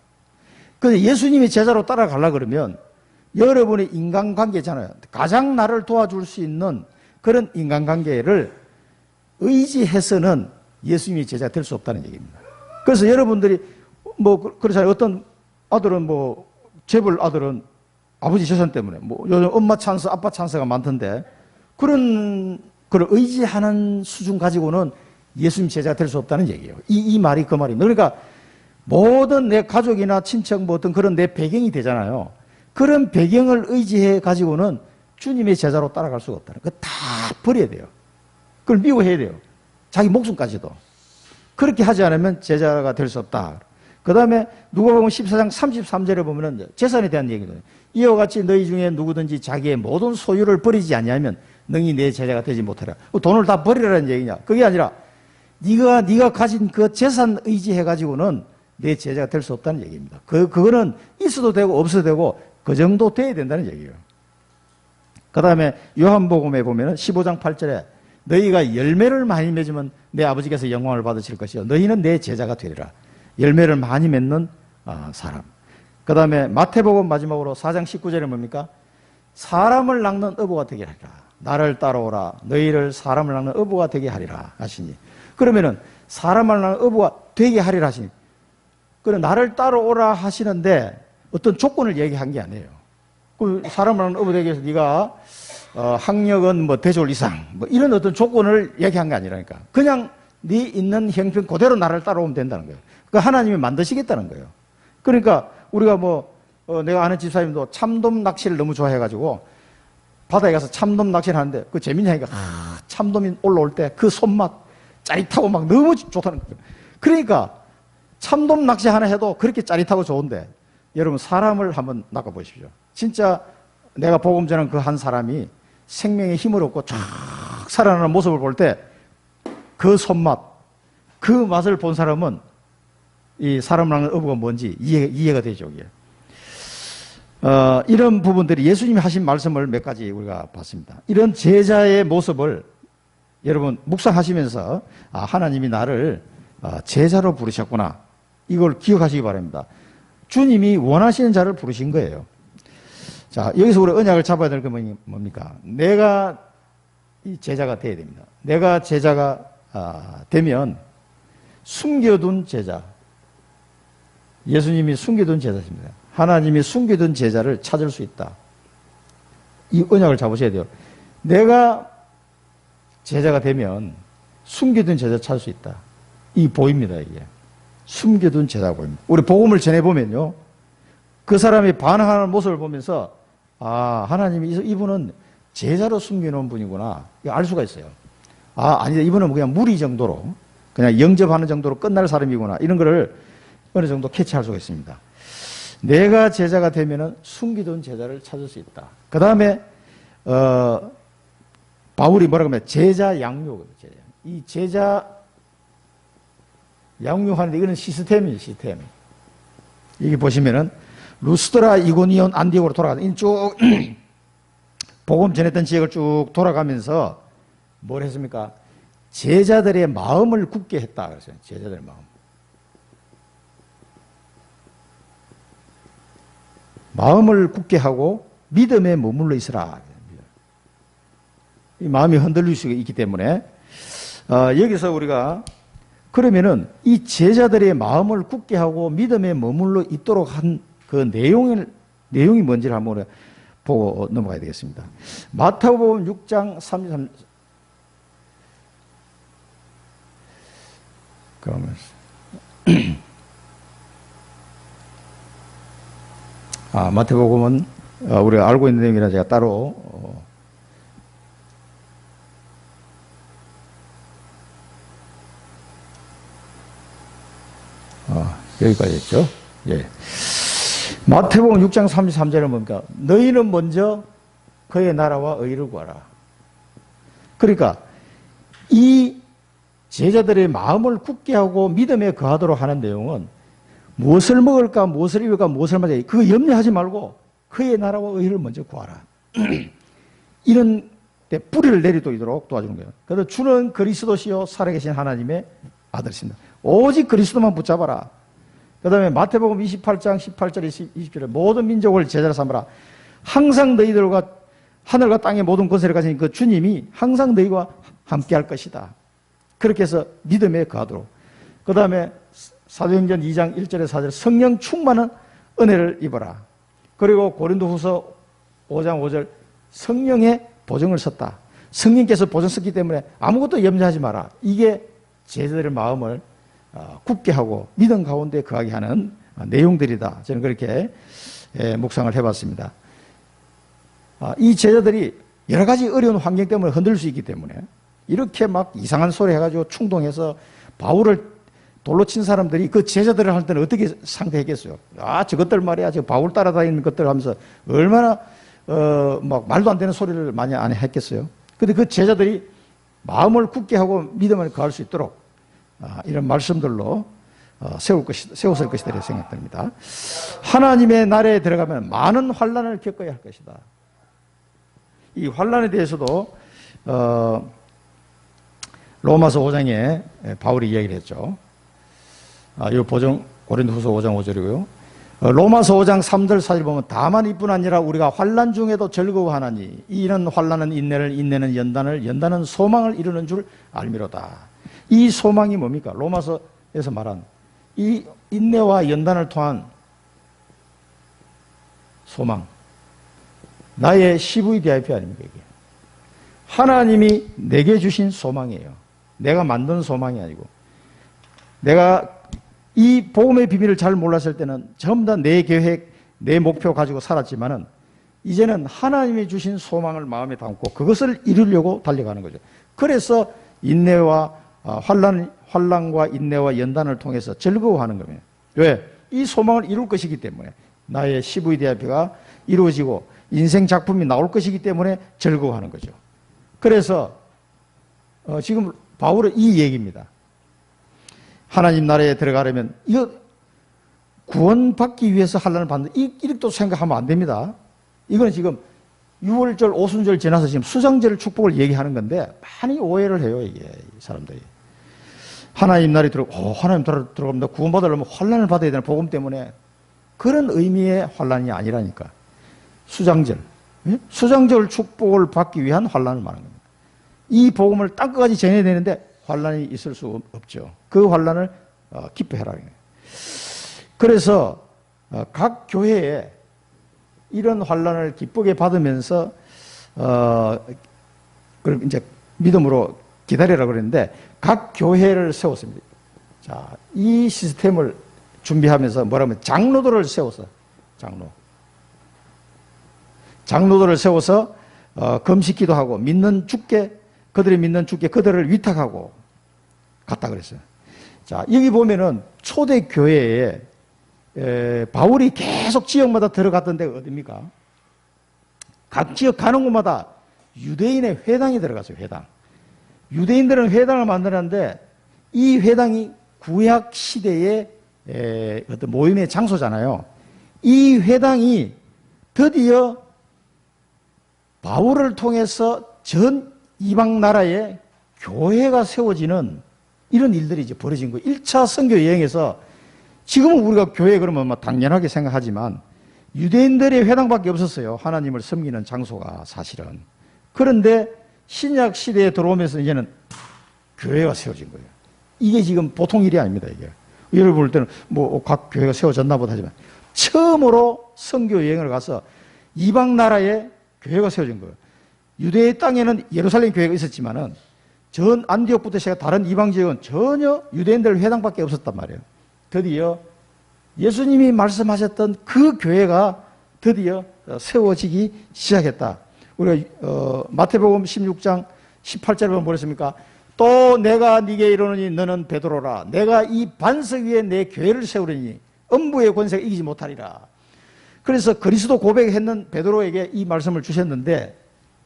그런데 예수님이 제자로 따라가려고 그러면 여러분의 인간관계잖아요. 가장 나를 도와줄 수 있는 그런 인간관계를 의지해서는 예수님이 제자가 될 수 없다는 얘기입니다. 그래서 여러분들이 뭐 그렇잖아요. 어떤 아들은 뭐 재벌 아들은 아버지 재산 때문에 뭐 요즘 엄마 찬스 아빠 찬스가 많던데 그런 걸 의지하는 수준 가지고는 예수님 제자가 될 수 없다는 얘기예요. 이 말이 그 말입니다. 그러니까 모든 내 가족이나 친척 뭐 어떤 그런 내 배경이 되잖아요. 그런 배경을 의지해 가지고는 주님의 제자로 따라갈 수가 없다는 거 다 버려야 돼요. 그걸 미워해야 돼요. 자기 목숨까지도. 그렇게 하지 않으면 제자가 될 수 없다. 그 다음에 누가복음 14장 33절에 보면은 재산에 대한 얘기도 해요. 이와 같이 너희 중에 누구든지 자기의 모든 소유를 버리지 아니하면 능히 내 제자가 되지 못하라. 돈을 다 버리라는 얘기냐? 그게 아니라 네가 가진 그 재산 의지해 가지고는 내 제자가 될 수 없다는 얘기입니다. 그거는 있어도 되고 없어도 되고 그 정도 돼야 된다는 얘기예요. 그 다음에 요한복음에 보면은 15장 8절에 너희가 열매를 많이 맺으면 내 아버지께서 영광을 받으실 것이요 너희는 내 제자가 되리라. 열매를 많이 맺는 사람. 그 다음에 마태복음 마지막으로 4장 19절에 뭡니까? 사람을 낚는 어부가 되게 하리라. 나를 따라오라. 너희를 사람을 낳는 어부가 되게 하리라 하시니. 그러면은 사람을 낳는 어부가 되게 하리라 하시니. 그래 나를 따라오라 하시는데 어떤 조건을 얘기한 게 아니에요. 그 사람을 낳는 어부 되게 해서 네가 학력은 뭐 대졸 이상 뭐 이런 어떤 조건을 얘기한 게 아니라니까. 그냥 네 있는 형편 그대로 나를 따라오면 된다는 거예요. 그 하나님이 만드시겠다는 거예요. 그러니까 우리가 내가 아는 집사님도 참돔 낚시를 너무 좋아해가지고 바다에 가서 참돔 낚시를 하는데 그 재밌냐니까 참돔이 올라올 때 그 손맛 짜릿하고 막 너무 좋다는 거예요. 그러니까 참돔 낚시 하나 해도 그렇게 짜릿하고 좋은데 여러분 사람을 한번 낚아보십시오. 진짜 내가 복음 전한 그 한 사람이 생명의 힘을 얻고 쫙 살아나는 모습을 볼 때 그 손맛, 그 맛을 본 사람은 이 사람을 낚는 어부가 뭔지 이해가 되죠. 이게. 이런 부분들이 예수님이 하신 말씀을 몇 가지 우리가 봤습니다. 이런 제자의 모습을 여러분 묵상하시면서 하나님이 나를 제자로 부르셨구나. 이걸 기억하시기 바랍니다. 주님이 원하시는 자를 부르신 거예요. 자, 여기서 우리 언약을 잡아야 될 게 뭡니까? 내가 이 제자가 돼야 됩니다. 내가 제자가 되면 숨겨둔 제자. 예수님이 숨겨둔 제자십니다. 하나님이 숨겨둔 제자를 찾을 수 있다. 이 언약을 잡으셔야 돼요. 내가 제자가 되면 숨겨둔 제자 찾을 수 있다. 이 보입니다, 이게. 숨겨둔 제자가 보입니다. 우리 복음을 전해보면요. 그 사람이 반항하는 모습을 보면서 하나님이 이분은 제자로 숨겨놓은 분이구나. 이거 알 수가 있어요. 아니다. 이분은 그냥 무리 정도로, 그냥 영접하는 정도로 끝날 사람이구나. 이런 거를 어느 정도 캐치할 수가 있습니다. 내가 제자가 되면은 숨기둔 제자를 찾을 수 있다. 그 다음에, 바울이 뭐라고 하면 제자 양육. 이 제자 양육하는데 이거는 시스템이에요, 시스템. 여기 보시면은 루스드라, 이고니온, 안디옥으로 돌아가서 쭉 복음 전했던 지역을 쭉 돌아가면서 뭘 했습니까? 제자들의 마음을 굳게 했다 그랬어요. 제자들의 마음. 마음을 굳게 하고 믿음에 머물러 있으라. 이 마음이 흔들릴 수 있기 때문에 여기서 우리가 그러면은 이 제자들의 마음을 굳게 하고 믿음에 머물러 있도록 한 그 내용이 뭔지를 한번 보고 넘어가야 되겠습니다. 마태복음 6장 33. 그러면 마태복음은 우리가 알고 있는 내용이라 제가 따로 여기까지 했죠. 예. 마태복음 6장 33절은 뭡니까? 너희는 먼저 그의 나라와 의를 구하라. 그러니까 이 제자들의 마음을 굳게 하고 믿음에 거하도록 하는 내용은 무엇을 먹을까, 무엇을 입을까, 무엇을 맞아 그거 염려하지 말고 그의 나라와 의를 먼저 구하라. 이런 때 뿌리를 내리도록 도와주는 거예요. 그래서 주는 그리스도시요 살아계신 하나님의 아들이십니다. 오직 그리스도만 붙잡아라. 그 다음에 마태복음 28장 18절 20절에 모든 민족을 제자로 삼아라. 항상 너희들과 하늘과 땅의 모든 권세를 가진 그 주님이 항상 너희와 함께 할 것이다. 그렇게 해서 믿음에 거하도록. 그 다음에 사도행전 2장 1절에 4절 성령 충만한 은혜를 입어라. 그리고 고린도후서 5장 5절 성령의 보증을 섰다. 성령께서 보증 섰기 때문에 아무것도 염려하지 마라. 이게 제자들의 마음을 굳게 하고 믿음 가운데 거하게 하는 내용들이다. 저는 그렇게 묵상을 해봤습니다. 이 제자들이 여러 가지 어려운 환경 때문에 흔들릴 수 있기 때문에 이렇게 막 이상한 소리 해가지고 충동해서 바울을 돌로 친 사람들이 그 제자들을 할 때는 어떻게 상대했겠어요? 저것들 말이야. 저 바울 따라다니는 것들 하면서 얼마나 막 말도 안 되는 소리를 많이 안 했겠어요? 근데 그 제자들이 마음을 굳게 하고 믿음을 거할 수 있도록 이런 말씀들로 세웠을 것이다 이렇게 생각됩니다. 하나님의 나라에 들어가면 많은 환난을 겪어야 할 것이다. 이 환난에 대해서도 로마서 5장에 바울이 이야기를 했죠. 이 보정 고린도후서 5장 5절이고요. 로마서 5장 3절 4절 보면 다만 이뿐 아니라 우리가 환난 중에도 즐거워하나니 이런 환난은 인내를, 인내는 연단을, 연단은 소망을 이루는 줄 알미로다. 이 소망이 뭡니까? 로마서에서 말한 이 인내와 연단을 통한 소망. 나의 CVDIP 아닙니까 이게? 하나님이 내게 주신 소망이에요. 내가 만든 소망이 아니고. 내가 이 복음의 비밀을 잘 몰랐을 때는 전부 다 내 계획, 내 목표 가지고 살았지만은 이제는 하나님이 주신 소망을 마음에 담고 그것을 이루려고 달려가는 거죠. 그래서 인내와 환난과 인내와 연단을 통해서 즐거워하는 겁니다. 왜? 이 소망을 이룰 것이기 때문에 나의 CVDIP가 이루어지고 인생 작품이 나올 것이기 때문에 즐거워하는 거죠. 그래서 지금 바울은 이 얘기입니다. 하나님 나라에 들어가려면 이거 구원받기 위해서 환난을 받는 이렇게 또 생각하면 안 됩니다. 이거는 지금 6월절 오순절 지나서 지금 수장절 축복을 얘기하는 건데 많이 오해를 해요 이게 사람들이. 하나님 나라에 하나님 나라에 들어갑니다. 구원받으려면 환난을 받아야 되는 복음 때문에 그런 의미의 환난이 아니라니까. 수장절, 수장절 축복을 받기 위한 환난을 말하는 겁니다. 이 복음을 땅끝까지 전해야 되는데 환난이 있을 수 없죠. 그 환난을 기뻐해라. 그래서 각 교회에 이런 환난을 기쁘게 받으면서 그럼 이제 믿음으로 기다리라 그랬는데 각 교회를 세웠습니다. 자, 이 시스템을 준비하면서 뭐라면 장로들을 세워서 장로들을 세워서 금식기도 하고 믿는 주께 그들이 믿는 주께 그들을 위탁하고 갔다 그랬어요. 자, 여기 보면은 초대 교회에 바울이 계속 지역마다 들어갔던 데가 어딥니까? 각 지역 가는 곳마다 유대인의 회당이 들어갔어요. 회당. 유대인들은 회당을 만들었는데 이 회당이 구약 시대의 어떤 모임의 장소잖아요. 이 회당이 드디어 바울을 통해서 전 이방 나라에 교회가 세워지는 이런 일들이 이제 벌어진 거예요. 1차 선교 여행에서 지금은 우리가 교회 그러면 뭐 당연하게 생각하지만 유대인들의 회당밖에 없었어요. 하나님을 섬기는 장소가 사실은. 그런데 신약 시대에 들어오면서 이제는 교회가 세워진 거예요. 이게 지금 보통 일이 아닙니다. 이게 여러분 볼 때는 뭐 각 교회가 세워졌나 보다 하지만 처음으로 선교 여행을 가서 이방 나라에 교회가 세워진 거예요. 유대의 땅에는 예루살렘 교회가 있었지만은 전 안디옥부터 시작 다른 이방 지역은 전혀 유대인들 회당밖에 없었단 말이에요. 드디어 예수님이 말씀하셨던 그 교회가 드디어 세워지기 시작했다. 우리가 마태복음 16장 18절에 보면 뭐랬습니까? 또 내가 네게 이르노니 너는 베드로라. 내가 이 반석 위에 내 교회를 세우리니 음부의 권세가 이기지 못하리라. 그래서 그리스도 고백했는 베드로에게 이 말씀을 주셨는데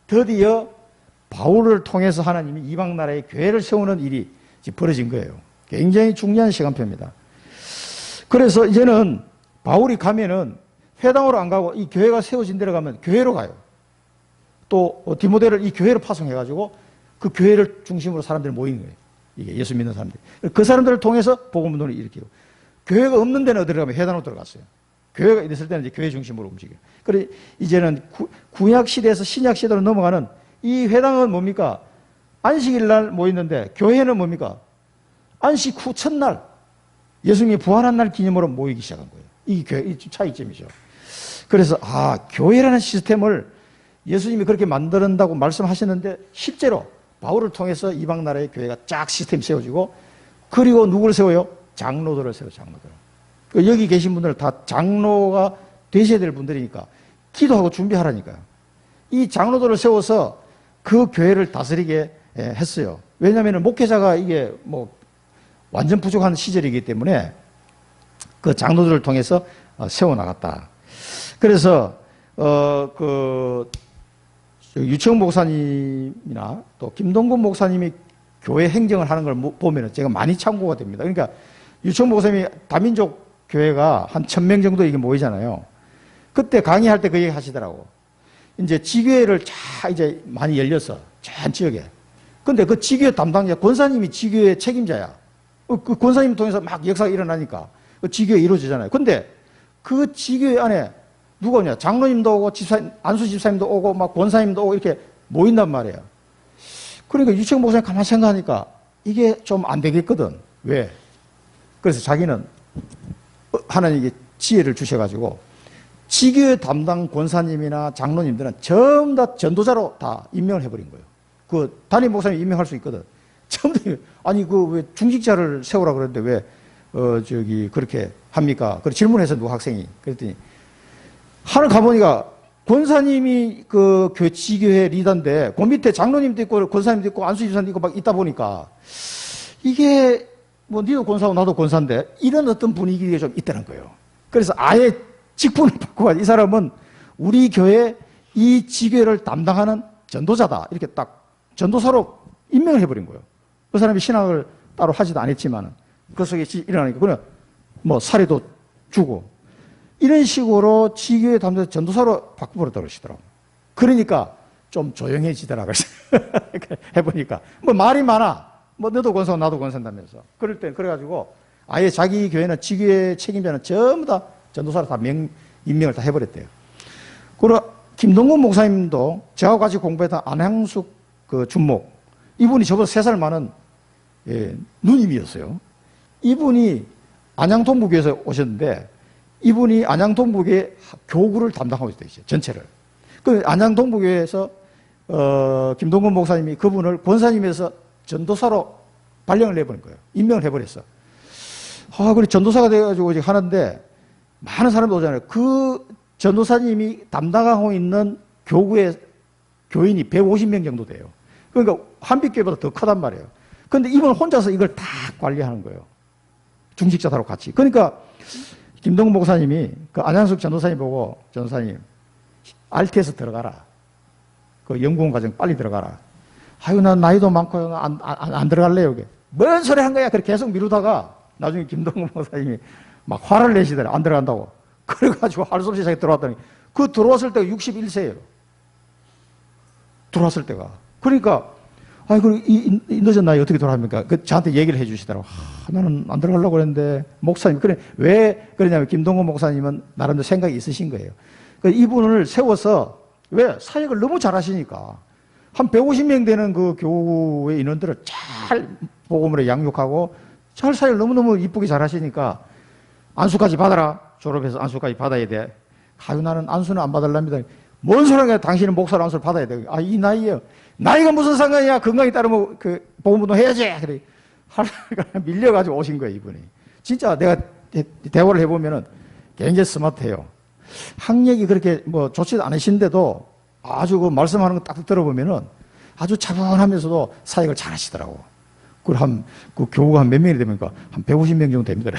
드디어 바울을 통해서 하나님이 이방 나라에 교회를 세우는 일이 벌어진 거예요. 굉장히 중요한 시간표입니다. 그래서 이제는 바울이 가면은 회당으로 안 가고 이 교회가 세워진 데로 가면 교회로 가요. 또 디모데를 이 교회로 파송해가지고 그 교회를 중심으로 사람들이 모이는 거예요. 이게 예수 믿는 사람들. 그 사람들을 통해서 복음운동을 일으키고 교회가 없는 데는 어디로 가면 회당으로 들어갔어요. 교회가 있을 때는 이제 교회 중심으로 움직여요. 그래 이제는 구약 시대에서 신약 시대로 넘어가는 이 회당은 뭡니까? 안식일 날 모이는데 교회는 뭡니까? 안식 후 첫날 예수님이 부활한 날 기념으로 모이기 시작한 거예요. 이 교회 이 차이점이죠. 그래서 교회라는 시스템을 예수님이 그렇게 만든다고 말씀하셨는데 실제로 바울을 통해서 이방 나라의 교회가 쫙 시스템 세워지고 그리고 누구를 세워요? 장로들을 세워요. 장로들. 여기 계신 분들 다 장로가 되셔야 될 분들이니까 기도하고 준비하라니까요. 이 장로들을 세워서 그 교회를 다스리게 했어요. 왜냐하면 목회자가 이게 뭐 완전 부족한 시절이기 때문에 그 장로들을 통해서 세워나갔다. 그래서 유채훈 목사님이나 또 김동근 목사님이 교회 행정을 하는 걸 보면 제가 많이 참고가 됩니다. 그러니까 유채훈 목사님이 다민족 교회가 한 1000명 정도 이게 모이잖아요. 그때 강의할 때 그 얘기 하시더라고. 이제 지교회를 이제 많이 열렸어. 전 지역에. 근데 그 지교회 담당자, 권사님이 지교회 책임자야. 그 권사님 통해서 막 역사가 일어나니까 그 지교회 이루어지잖아요. 근데 그 지교회 안에 누가 오냐? 장로님도 오고, 안수 집사님도 오고, 막 권사님도 오고, 이렇게 모인단 말이에요. 그러니까 유채영 목사님 가만히 생각하니까 이게 좀 안 되겠거든. 왜? 그래서 자기는 하나님께 지혜를 주셔가지고 지교회 담당 권사님이나 장로님들은 전부 다 전도자로 다 임명을 해버린 거예요. 그 담임 목사님 임명할 수 있거든. 전부 다, 아니 그 왜 중직자를 세우라 그랬는데 왜 그렇게 합니까? 그 질문해서 누구 학생이 그랬더니 하늘 가보니까 권사님이 그 지교회 리더인데 그 밑에 장로님도 있고 권사님도 있고 안수집사님도 있고 막 있다 보니까 이게 뭐 니도 권사고 나도 권사인데 이런 어떤 분위기가 좀 있다는 거예요. 그래서 아예 직분을 바꾸고 이 사람은 우리 교회 이 지교회를 담당하는 전도자다 이렇게 딱 전도사로 임명을 해버린 거예요. 그 사람이 신학을 따로 하지도 않았지만은 그 속에 일어나니까 그냥 뭐 사례도 주고 이런 식으로 지교회 담당자 전도사로 바꿔버렸다고 그러시더라고요. 그러니까 좀 조용해지더라고요. 해보니까 뭐 말이 많아. 뭐 너도 권사고 나도 권사한다면서. 그럴 때 그래가지고 아예 자기 교회는 지교회 책임자는 전부 다 전도사로 다 임명을 다 해버렸대요. 그리고 김동건 목사님도 저하고 같이 공부했던 안향숙 그 준목 이분이 저보다 3살 많은 누님이었어요. 이분이 안양동부교에서 오셨는데 이분이 안양동부교회 교구를 담당하고 있어요. 전체를. 그 안양동부교회에서 김동건 목사님이 그분을 권사님에서 전도사로 발령을 해버린 거예요. 임명을 해버렸어. 그래 전도사가 돼가지고 이제 하는데 많은 사람들이 오잖아요. 그 전도사님이 담당하고 있는 교구의 교인이 150명 정도 돼요. 그러니까 한빛교회보다 더 크단 말이에요. 그런데 이분은 혼자서 이걸 다 관리하는 거예요. 중직자들하고 같이. 그러니까 김동근 목사님이 그 안양숙 전도사님 보고 전도사님 RT에서 들어가라. 그 연구원 과정 빨리 들어가라. 아유 난 나이도 많고 안 들어갈래요. 여기. 뭔 소리 한 거야. 그렇게 계속 미루다가 나중에 김동근 목사님이 막 화를 내시더래. 안 들어간다고. 그래가지고 할 수 없이 자기 들어왔더니 그 들어왔을 때가 61세예요. 들어왔을 때가. 그러니까 그 이 늦은 나이 어떻게 돌아갑니까? 그 저한테 얘기를 해주시더라고. 나는 안 들어가려고 그랬는데 목사님 그래 왜 그러냐면 김동건 목사님은 나름대로 생각이 있으신 거예요. 그 이분을 세워서 왜 사역을 너무 잘하시니까 한 150명 되는 그 교회 인원들을 잘 복음으로 양육하고 잘 사역을 너무너무 이쁘게 잘하시니까 안수까지 받아라. 졸업해서 안수까지 받아야 돼. 아유 나는 안수는 안 받을랍니다. 뭔 소리야? 당신은 목사로 안수를 받아야 돼. 이 나이에요. 나이가 무슨 상관이야? 건강이 따르면 그 복음운동 해야지. 그래. 하다가 밀려가지고 오신 거예요, 이분이. 진짜 내가 대화를 해보면은 굉장히 스마트해요. 학력이 그렇게 뭐 좋지도 않으신데도 아주 그 말씀하는 거 딱 들어보면은 아주 차분하면서도 사역을 잘 하시더라고. 그 교우가 한 몇 명이 됩니까? 한 150명 정도 됩니다.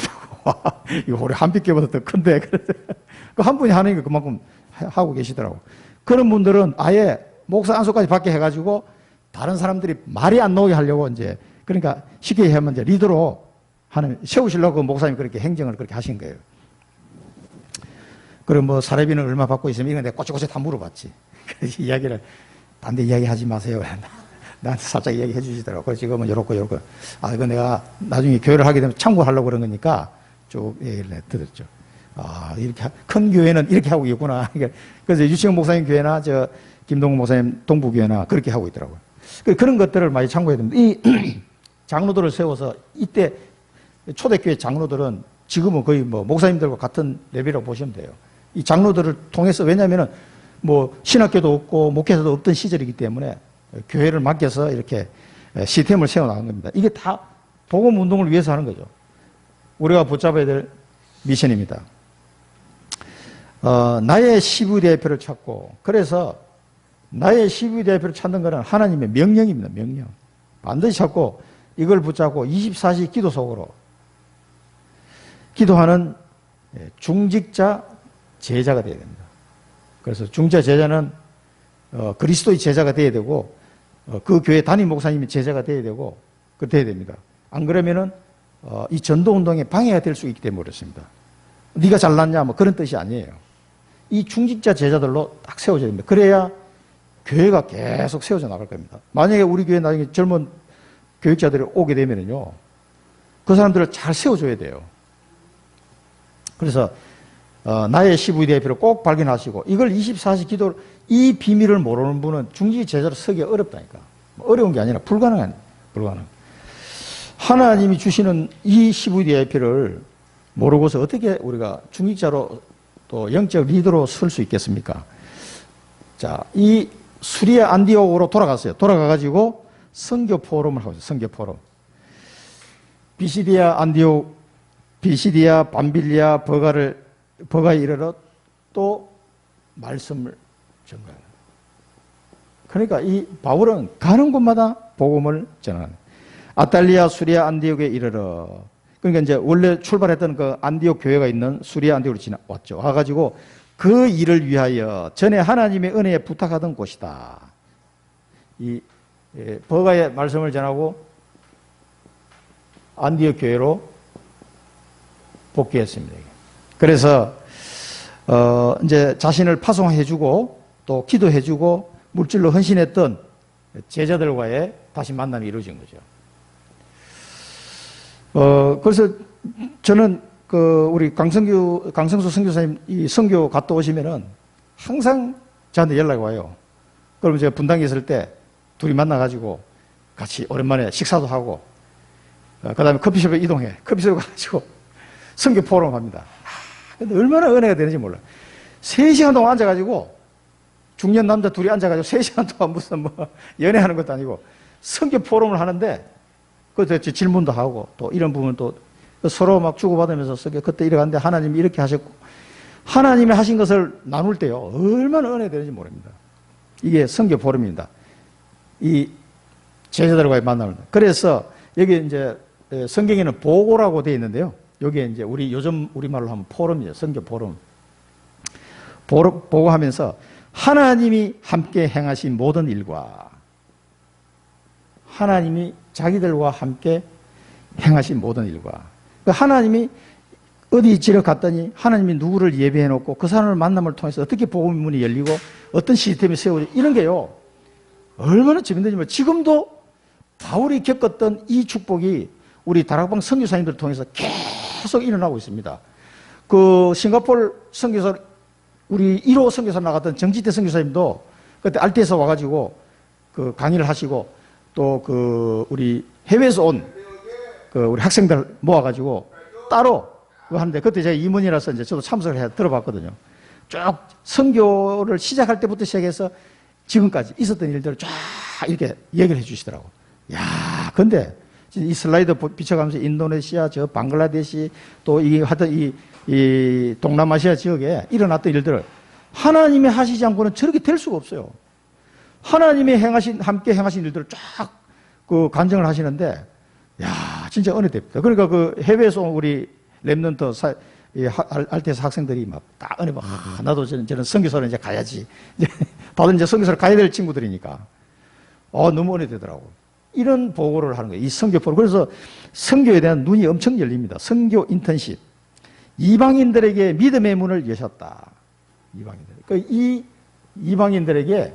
이거 우리 한빛교보다 더 큰데. 그 한 분이 하니까 그만큼 하고 계시더라고. 그런 분들은 아예 목사 안수까지 받게 해가지고 다른 사람들이 말이 안 나오게 하려고 이제 그러니까 쉽게 하면 이제 리더로 세우시려고 목사님 그렇게 행정을 그렇게 하신 거예요. 그리고 뭐 사례비는 얼마 받고 있으면 이건 내가 꼬치꼬치 다 물어봤지. 그래서 이야기를 딴 데 이야기하지 마세요. 나한테 살짝 이야기해 주시더라고. 그래서 지금은 요렇고. 이거 내가 나중에 교회를 하게 되면 참고하려고 그런 거니까 쭉 얘기를 들었죠. 이렇게 큰 교회는 이렇게 하고 있구나. 그래서 유치원 목사님 교회나 김동훈 목사님 동부교회나 그렇게 하고 있더라고요. 그런 것들을 많이 참고해야 됩니다. 이 장로들을 세워서 이때 초대교회 장로들은 지금은 거의 뭐 목사님들과 같은 레벨이라고 보시면 돼요. 이 장로들을 통해서 왜냐하면은 뭐 신학교도 없고 목회자도 없던 시절이기 때문에 교회를 맡겨서 이렇게 시스템을 세워나간 겁니다. 이게 다 복음 운동을 위해서 하는 거죠. 우리가 붙잡아야 될 미션입니다. 나의 12 대표를 찾고 그래서 나의 12 대표를 찾는 것은 하나님의 명령입니다. 명령. 반드시 찾고 이걸 붙잡고 24시 기도 속으로 기도하는 중직자 제자가 되어야 됩니다. 그래서 중직자 제자는 그리스도의 제자가 되어야 되고 그 교회 담임 목사님이 제자가 되어야 되고 돼야 됩니다. 안 그러면은 이 전도운동에 방해가 될 수 있기 때문에 그렇습니다. 네가 잘났냐 뭐 그런 뜻이 아니에요. 이 중직자 제자들로 딱 세워져야 됩니다. 그래야 교회가 계속 세워져 나갈 겁니다. 만약에 우리 교회 나중에 젊은 교육자들이 오게 되면은요, 그 사람들을 잘 세워줘야 돼요. 그래서 나의 CVDIP를 꼭 발견하시고 이걸 24시 기도를 이 비밀을 모르는 분은 중지 제자로 서기 어렵다니까. 어려운 게 아니라 불가능. 하나님이 주시는 이 CVDIP를 모르고서 어떻게 우리가 중직자로 또 영적 리더로 설 수 있겠습니까? 자, 이 수리아 안디옥으로 돌아갔어요. 돌아가가지고 선교 포럼을 하고 있어요. 선교 포럼. 비시디아 안디옥, 비시디아 밤빌리아 버가에 이르러 또 말씀을 전가하는. 그러니까 이 바울은 가는 곳마다 복음을 전하는. 아탈리아 수리아 안디옥에 이르러. 그러니까 이제 원래 출발했던 그 안디옥 교회가 있는 수리아 안디옥으로 지나왔죠. 와가지고 그 일을 위하여 전에 하나님의 은혜에 부탁하던 곳이다. 이 버가의 말씀을 전하고 안디옥 교회로 복귀했습니다. 그래서 이제 자신을 파송해주고 또 기도해주고 물질로 헌신했던 제자들과의 다시 만남이 이루어진 거죠. 그래서 저는 우리 강성수 선교사님 이 선교 갔다 오시면은 항상 저한테 연락이 와요. 그러면 제가 분당에 있을 때 둘이 만나가지고 같이 오랜만에 식사도 하고, 그 다음에 커피숍에 이동해. 커피숍에 가가지고 선교 포럼 합니다. 근데 얼마나 은혜가 되는지 몰라요. 3시간 동안 앉아가지고 중년 남자 둘이 앉아가지고 3시간 동안 무슨 연애하는 것도 아니고 선교 포럼을 하는데 그때 질문도 하고 또 이런 부분 또 서로 막 주고받으면서 그때 이래 갔는데 하나님이 이렇게 하셨고 하나님이 하신 것을 나눌 때요 얼마나 은혜가 되는지 모릅니다. 이게 선교 포럼입니다. 이 제자들과의 만남을. 그래서 여기 이제 성경에는 보고라고 되어 있는데요. 여기에 이제 요즘 우리말로 하면 포럼이죠. 선교 포럼. 보고하면서 하나님이 함께 행하신 모든 일과 하나님이 자기들과 함께 행하신 모든 일과 하나님이 어디 지러 갔더니 하나님이 누구를 예배해 놓고 그 사람을 만남을 통해서 어떻게 복음의 문이 열리고 어떤 시스템이 세워지고 이런 게요 얼마나 재밌는지 몰라요. 지금도 바울이 겪었던 이 축복이 우리 다락방 선교사님들을 통해서 계속 일어나고 있습니다. 그 싱가포르 선교사 우리 1호 선교사 나갔던 정지태 선교사님도 그때 알테에서 와가지고 그 강의를 하시고 또 우리 해외에서 온 우리 학생들 모아가지고 따로 하는데 그때 제가 임원이라서 이제 저도 참석을 해 들어봤거든요. 쭉 선교를 시작할 때부터 시작해서 지금까지 있었던 일들을 쫙 이렇게 얘기를 해 주시더라고. 야, 근데 이 슬라이드 비춰가면서 인도네시아, 방글라데시 또 하여튼 이 동남아시아 지역에 일어났던 일들을 하나님이 하시지 않고는 저렇게 될 수가 없어요. 하나님이 함께 행하신 일들을 쫙 간증을 하시는데, 야, 진짜 은혜됩니다. 그러니까 해외에서 우리 랩런트 알테스 학생들이 막 딱 은혜 막, 나도 저는 선교사를 이제 가야지. 다들 이제 선교사를 가야 될 친구들이니까. 너무 은혜되더라고. 이런 보고를 하는 거예요. 이 선교 프로그램. 그래서 선교에 대한 눈이 엄청 열립니다. 선교 인턴십. 이방인들에게 믿음의 문을 여셨다. 이 이방인들에게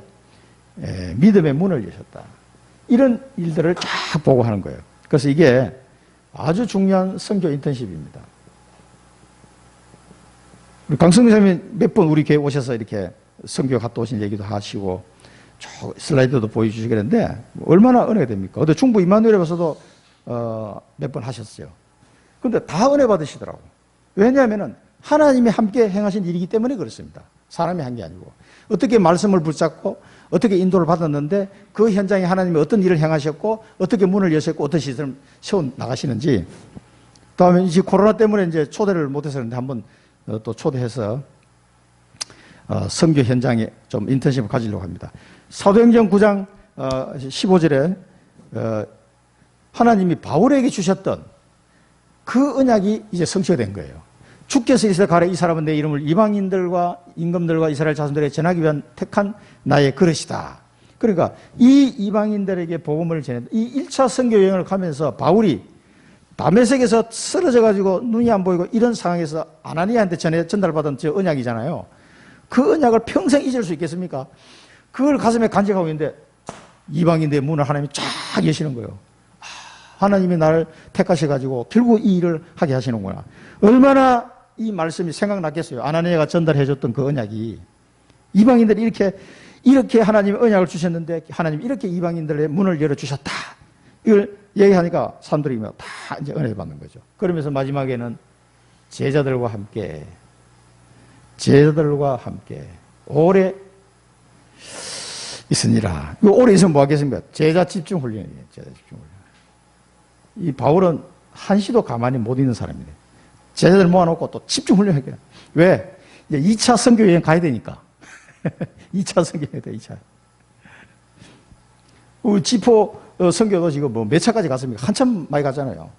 믿음의 문을 여셨다. 이런 일들을 쫙 보고하는 거예요. 그래서 이게 아주 중요한 선교 인턴십입니다. 우리 강성민 선생님이 몇 번 우리 교회 오셔서 이렇게 선교 갔다 오신 얘기도 하시고 슬라이드도 보여주시겠는데 얼마나 은혜가 됩니까? 근데 중부 임마누엘에 가서도 몇 번 하셨어요. 근데 다 은혜 받으시더라고. 왜냐하면 하나님이 함께 행하신 일이기 때문에 그렇습니다. 사람이 한 게 아니고. 어떻게 말씀을 붙잡고 어떻게 인도를 받았는데 그 현장에 하나님이 어떤 일을 행하셨고 어떻게 문을 여셨고 어떤 시스템을 세워 나가시는지. 다음에 이제 코로나 때문에 이제 초대를 못해서 그런데 한번 또 초대해서 선교 현장에 좀 인턴십을 가지려고 합니다. 사도행전 9장 15절에 하나님이 바울에게 주셨던 그 언약이 이제 성취된 거예요. 주께서 이스라엘 가래 이 사람은 내 이름을 이방인들과 임금들과 이스라엘 자손들에게 전하기 위한 택한 나의 그릇이다. 그러니까 이 이방인들에게 복음을 전했다. 이 1차 선교 여행을 가면서 바울이 다메섹에서 쓰러져가지고 눈이 안 보이고 이런 상황에서 아나니아한테 전달받은 저 언약이잖아요. 그 언약을 평생 잊을 수 있겠습니까? 그걸 가슴에 간직하고 있는데 이방인들의 문을 하나님이 쫙 여시는 거예요. 하나님이 나를 택하셔가지고 결국 이 일을 하게 하시는구나. 얼마나 이 말씀이 생각났겠어요? 아나니아가 전달해줬던 그 언약이 이방인들이 이렇게 하나님의 언약을 주셨는데 하나님 이렇게 이방인들의 문을 열어주셨다. 이걸 얘기하니까 사람들이 다 이제 은혜 받는 거죠. 그러면서 마지막에는 제자들과 함께 오래 있으니라. 오래 있으면 뭐 하겠습니까? 제자 집중 훈련이에요. 제자 집중 훈련. 이 바울은 한시도 가만히 못 있는 사람이에요. 제자들 모아놓고 또 집중 훈련할게요. 왜? 이제 2차 선교 여행 가야 되니까. 2차 선교 여행 돼, 2차. 지포 선교도 지금 뭐 몇 차까지 갔습니까? 한참 많이 갔잖아요.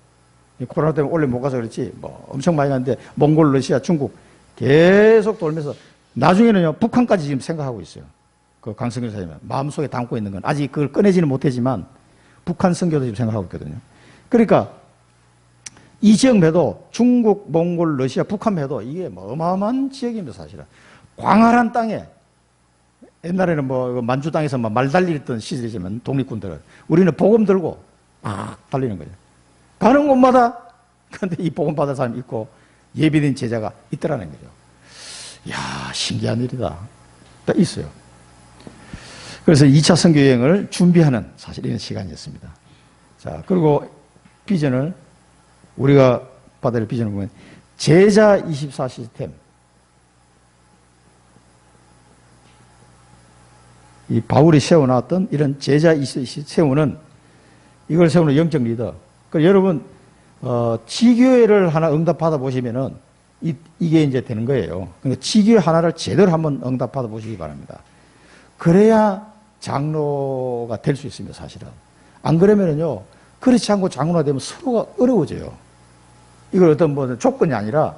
코로나 때문에 원래 못 가서 그렇지, 뭐 엄청 많이 갔는데, 몽골, 러시아, 중국 계속 돌면서 나중에는요, 북한까지 지금 생각하고 있어요. 그 강성규 사님은 마음속에 담고 있는 건 아직 그걸 꺼내지는 못했지만, 북한 선교도 지금 생각하고 있거든요. 그러니까, 이 지역 매도 중국, 몽골, 러시아, 북한 매도 이게 뭐 어마어마한 지역입니다, 사실은. 광활한 땅에, 옛날에는 뭐 만주 땅에서 말 달리던 시절이지만 독립군들은 우리는 복음 들고 막 달리는 거죠. 가는 곳마다 근데 이 복음 받은 사람이 있고 예비된 제자가 있더라는 거죠. 이야, 신기한 일이다. 딱 있어요. 그래서 2차 선교 여행을 준비하는 사실 이런 시간이었습니다. 자, 그리고 비전을 우리가 받아야 할 비전을 보면 제자 24 시스템. 이 바울이 세워놨던 이런 제자 세우는 이걸 세우는 영적 리더. 그러니까 여러분 지교회를 하나 응답받아 보시면은 이게 이제 되는 거예요. 그러니까 지교회 하나를 제대로 한번 응답받아 보시기 바랍니다. 그래야 장로가 될 수 있습니다, 사실은. 안 그러면은요, 그렇지 않고 장로가 되면 서로가 어려워져요. 이걸 어떤 뭐 조건이 아니라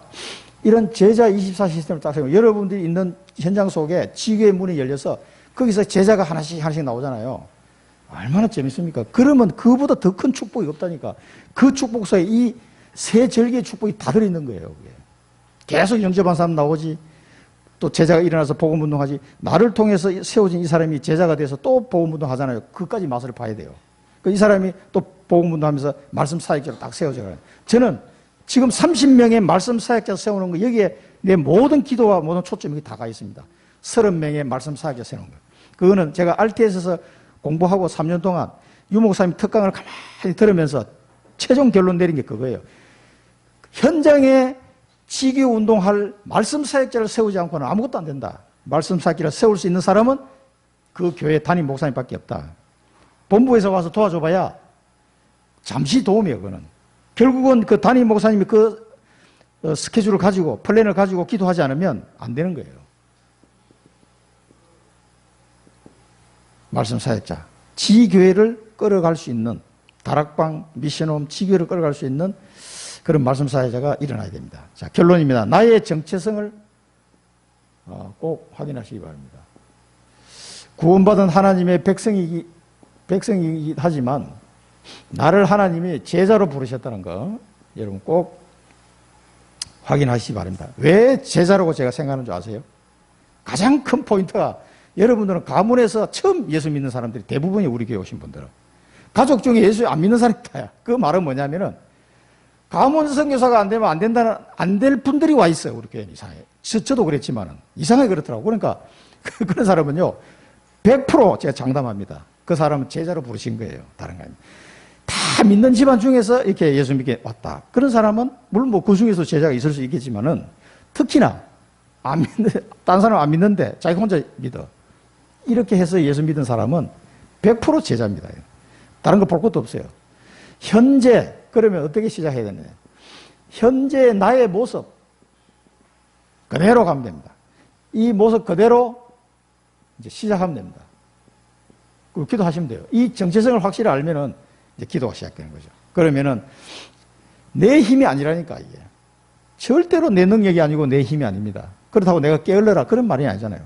이런 제자 24 시스템을 딱 세우면 여러분들이 있는 현장 속에 지교회 문이 열려서 거기서 제자가 하나씩 나오잖아요. 얼마나 재밌습니까? 그러면 그보다 더 큰 축복이 없다니까. 그 축복 속에 이 세 절기의 축복이 다 들어있는 거예요. 그게. 계속 영접한 사람 나오지. 또 제자가 일어나서 복음운동하지. 나를 통해서 세워진 이 사람이 제자가 돼서 또 복음운동 하잖아요. 그까지 맛을 봐야 돼요. 이 사람이 또 복음운동하면서 말씀 사역자로 딱 세워져요. 저는 지금 30명의 말씀 사역자 세우는 거 여기에 내 모든 기도와 모든 초점이 다 가 있습니다. 30명의 말씀 사역자 세우는 거. 그거는 제가 RTS에서 공부하고 3년 동안 유 목사님 특강을 가만히 들으면서 최종 결론 내린 게 그거예요. 현장에 지교 운동할 말씀 사역자를 세우지 않고는 아무것도 안 된다. 말씀 사역자를 세울 수 있는 사람은 그 교회 담임 목사님밖에 없다. 본부에서 와서 도와줘봐야 잠시 도움이에요, 그거는. 결국은 그 담임 목사님이 그 스케줄을 가지고, 플랜을 가지고 기도하지 않으면 안 되는 거예요. 말씀 사역자. 지교회를 끌어갈 수 있는, 다락방, 미션홈, 지교회를 끌어갈 수 있는 그런 말씀 사역자가 일어나야 됩니다. 자, 결론입니다. 나의 정체성을 꼭 확인하시기 바랍니다. 구원받은 하나님의 백성이긴 하지만 나를 하나님이 제자로 부르셨다는 거 여러분 꼭 확인하시기 바랍니다. 왜 제자라고 제가 생각하는 줄 아세요? 가장 큰 포인트가 여러분들은 가문에서 처음 예수 믿는 사람들이 대부분이 우리 교회 오신 분들은 가족 중에 예수 안 믿는 사람이 다야. 그 말은 뭐냐면은 가문 선교사가 안 되면 안 될 분들이 와 있어요. 우리 교회는 이상해. 저도 그랬지만은 이상하게 그렇더라고. 그러니까 그런 사람은요 100% 제가 장담합니다. 그 사람은 제자로 부르신 거예요. 다른 거 아닙니다. 다 믿는 집안 중에서 이렇게 예수 믿게 왔다. 그런 사람은 물론 뭐 그 중에서 제자가 있을 수 있겠지만은 특히나 딴 사람 안 믿는데 자기 혼자 믿어. 이렇게 해서 예수 믿은 사람은 100% 제자입니다. 다른 거 볼 것도 없어요. 현재 그러면 어떻게 시작해야 되느냐. 현재 나의 모습 그대로 가면 됩니다. 이 모습 그대로 이제 시작하면 됩니다. 그리고 기도하시면 돼요. 이 정체성을 확실히 알면은 이제 기도가 시작되는 거죠. 그러면은 내 힘이 아니라니까 이게. 절대로 내 능력이 아니고 내 힘이 아닙니다. 그렇다고 내가 게을러라 그런 말이 아니잖아요.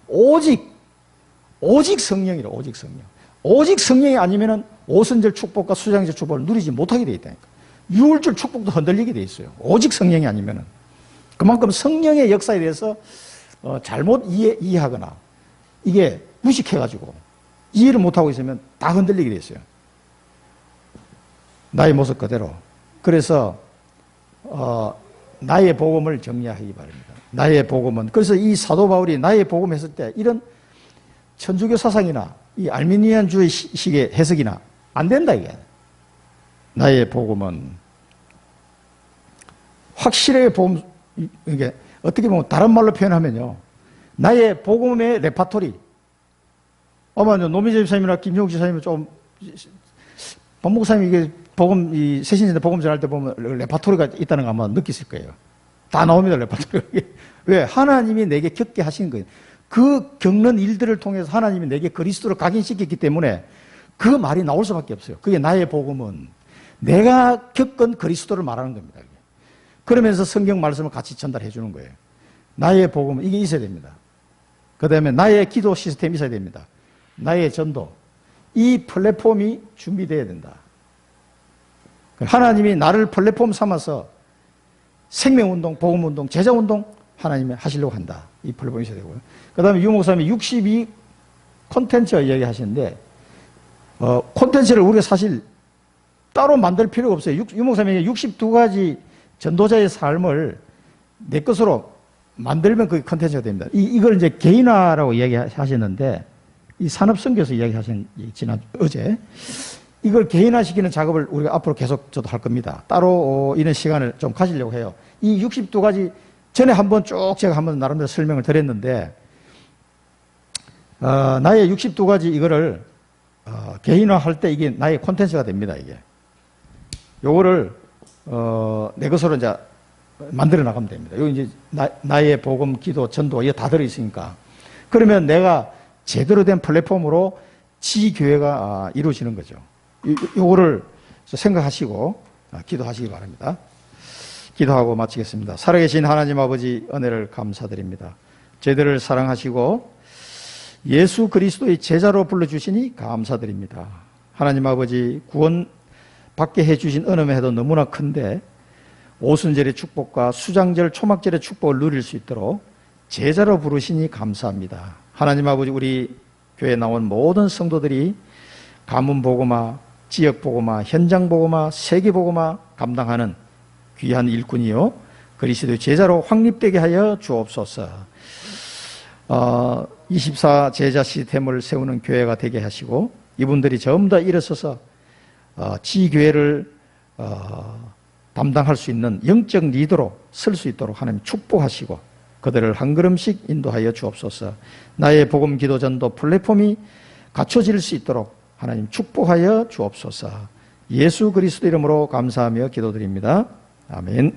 오직 성령이라. 오직 성령. 오직 성령이 아니면은 오순절 축복과 수장절 축복을 누리지 못하게 돼 있다니까. 유월절 축복도 흔들리게 돼 있어요. 오직 성령이 아니면은. 그만큼 성령의 역사에 대해서 잘못 이해하거나 이게 무식해가지고 이해를 못하고 있으면 다 흔들리게 돼 있어요. 나의 모습 그대로. 그래서 나의 복음을 정리하기 바랍니다. 나의 복음은, 그래서 이 사도 바울이 나의 복음 했을 때 이런 천주교 사상이나 이 알미니안주의 식의 해석이나 안 된다 이게. 나의 복음은 확실하게 복음, 이게 어떻게 보면 다른 말로 표현하면요, 나의 복음의 레파토리. 아마 노미재 집사님이나 김용욱 집사님은 좀 박 목사님이 이게 복음, 이 새신시대 복음 전할 때 보면 레파토리가 있다는 거 아마 느끼실 거예요. 다 나옵니다, 레파토리가. 왜? 하나님이 내게 겪게 하신 거예요. 그 겪는 일들을 통해서 하나님이 내게 그리스도를 각인시켰기 때문에 그 말이 나올 수밖에 없어요. 그게 나의 복음은 내가 겪은 그리스도를 말하는 겁니다. 그러면서 성경 말씀을 같이 전달해 주는 거예요. 나의 복음은 이게 있어야 됩니다. 그 다음에 나의 기도 시스템이 있어야 됩니다. 나의 전도. 이 플랫폼이 준비되어야 된다. 하나님이 나를 플랫폼 삼아서 생명운동, 복음운동, 제자운동 하나님이 하시려고 한다. 이 플랫폼이 있어야 되고요. 그 다음에 유 목사님이 62 콘텐츠 이야기 하시는데, 콘텐츠를 우리가 사실 따로 만들 필요가 없어요. 유 목사님이 62가지 전도자의 삶을 내 것으로 만들면 그게 콘텐츠가 됩니다. 이걸 이제 개인화라고 이야기하시는데, 이 산업선교에서 이야기하신, 어제, 이걸 개인화시키는 작업을 우리가 앞으로 계속 저도 할 겁니다. 따로 이런 시간을 좀 가지려고 해요. 이 62가지 전에 한번 쭉 제가 한번 나름대로 설명을 드렸는데, 나의 62가지 이거를 개인화할 때 이게 나의 콘텐츠가 됩니다. 이게 요거를 내 것으로 이제 만들어 나가면 됩니다. 요 이제 나의 복음, 기도, 전도 이게 다 들어 있으니까, 그러면 내가 제대로 된 플랫폼으로 지교회가 이루어지는 거죠. 요거를 생각하시고 기도하시기 바랍니다. 기도하고 마치겠습니다. 살아계신 하나님 아버지, 은혜를 감사드립니다. 저희들을 사랑하시고 예수 그리스도의 제자로 불러주시니 감사드립니다. 하나님 아버지, 구원 받게 해주신 은혜의 해도 너무나 큰데 오순절의 축복과 수장절, 초막절의 축복을 누릴 수 있도록 제자로 부르시니 감사합니다. 하나님 아버지, 우리 교회에 나온 모든 성도들이 가문 복음화, 지역 복음화, 현장 복음화, 세계 복음화 감당하는 귀한 일꾼이요 그리스도의 제자로 확립되게 하여 주옵소서. 24 제자 시스템을 세우는 교회가 되게 하시고, 이분들이 전부 다 일어서서 지교회를 담당할 수 있는 영적 리더로 쓸 수 있도록 하나님 축복하시고 그들을 한 걸음씩 인도하여 주옵소서. 나의 복음, 기도, 전도 플랫폼이 갖춰질 수 있도록 하나님 축복하여 주옵소서. 예수 그리스도 이름으로 감사하며 기도드립니다. 아멘.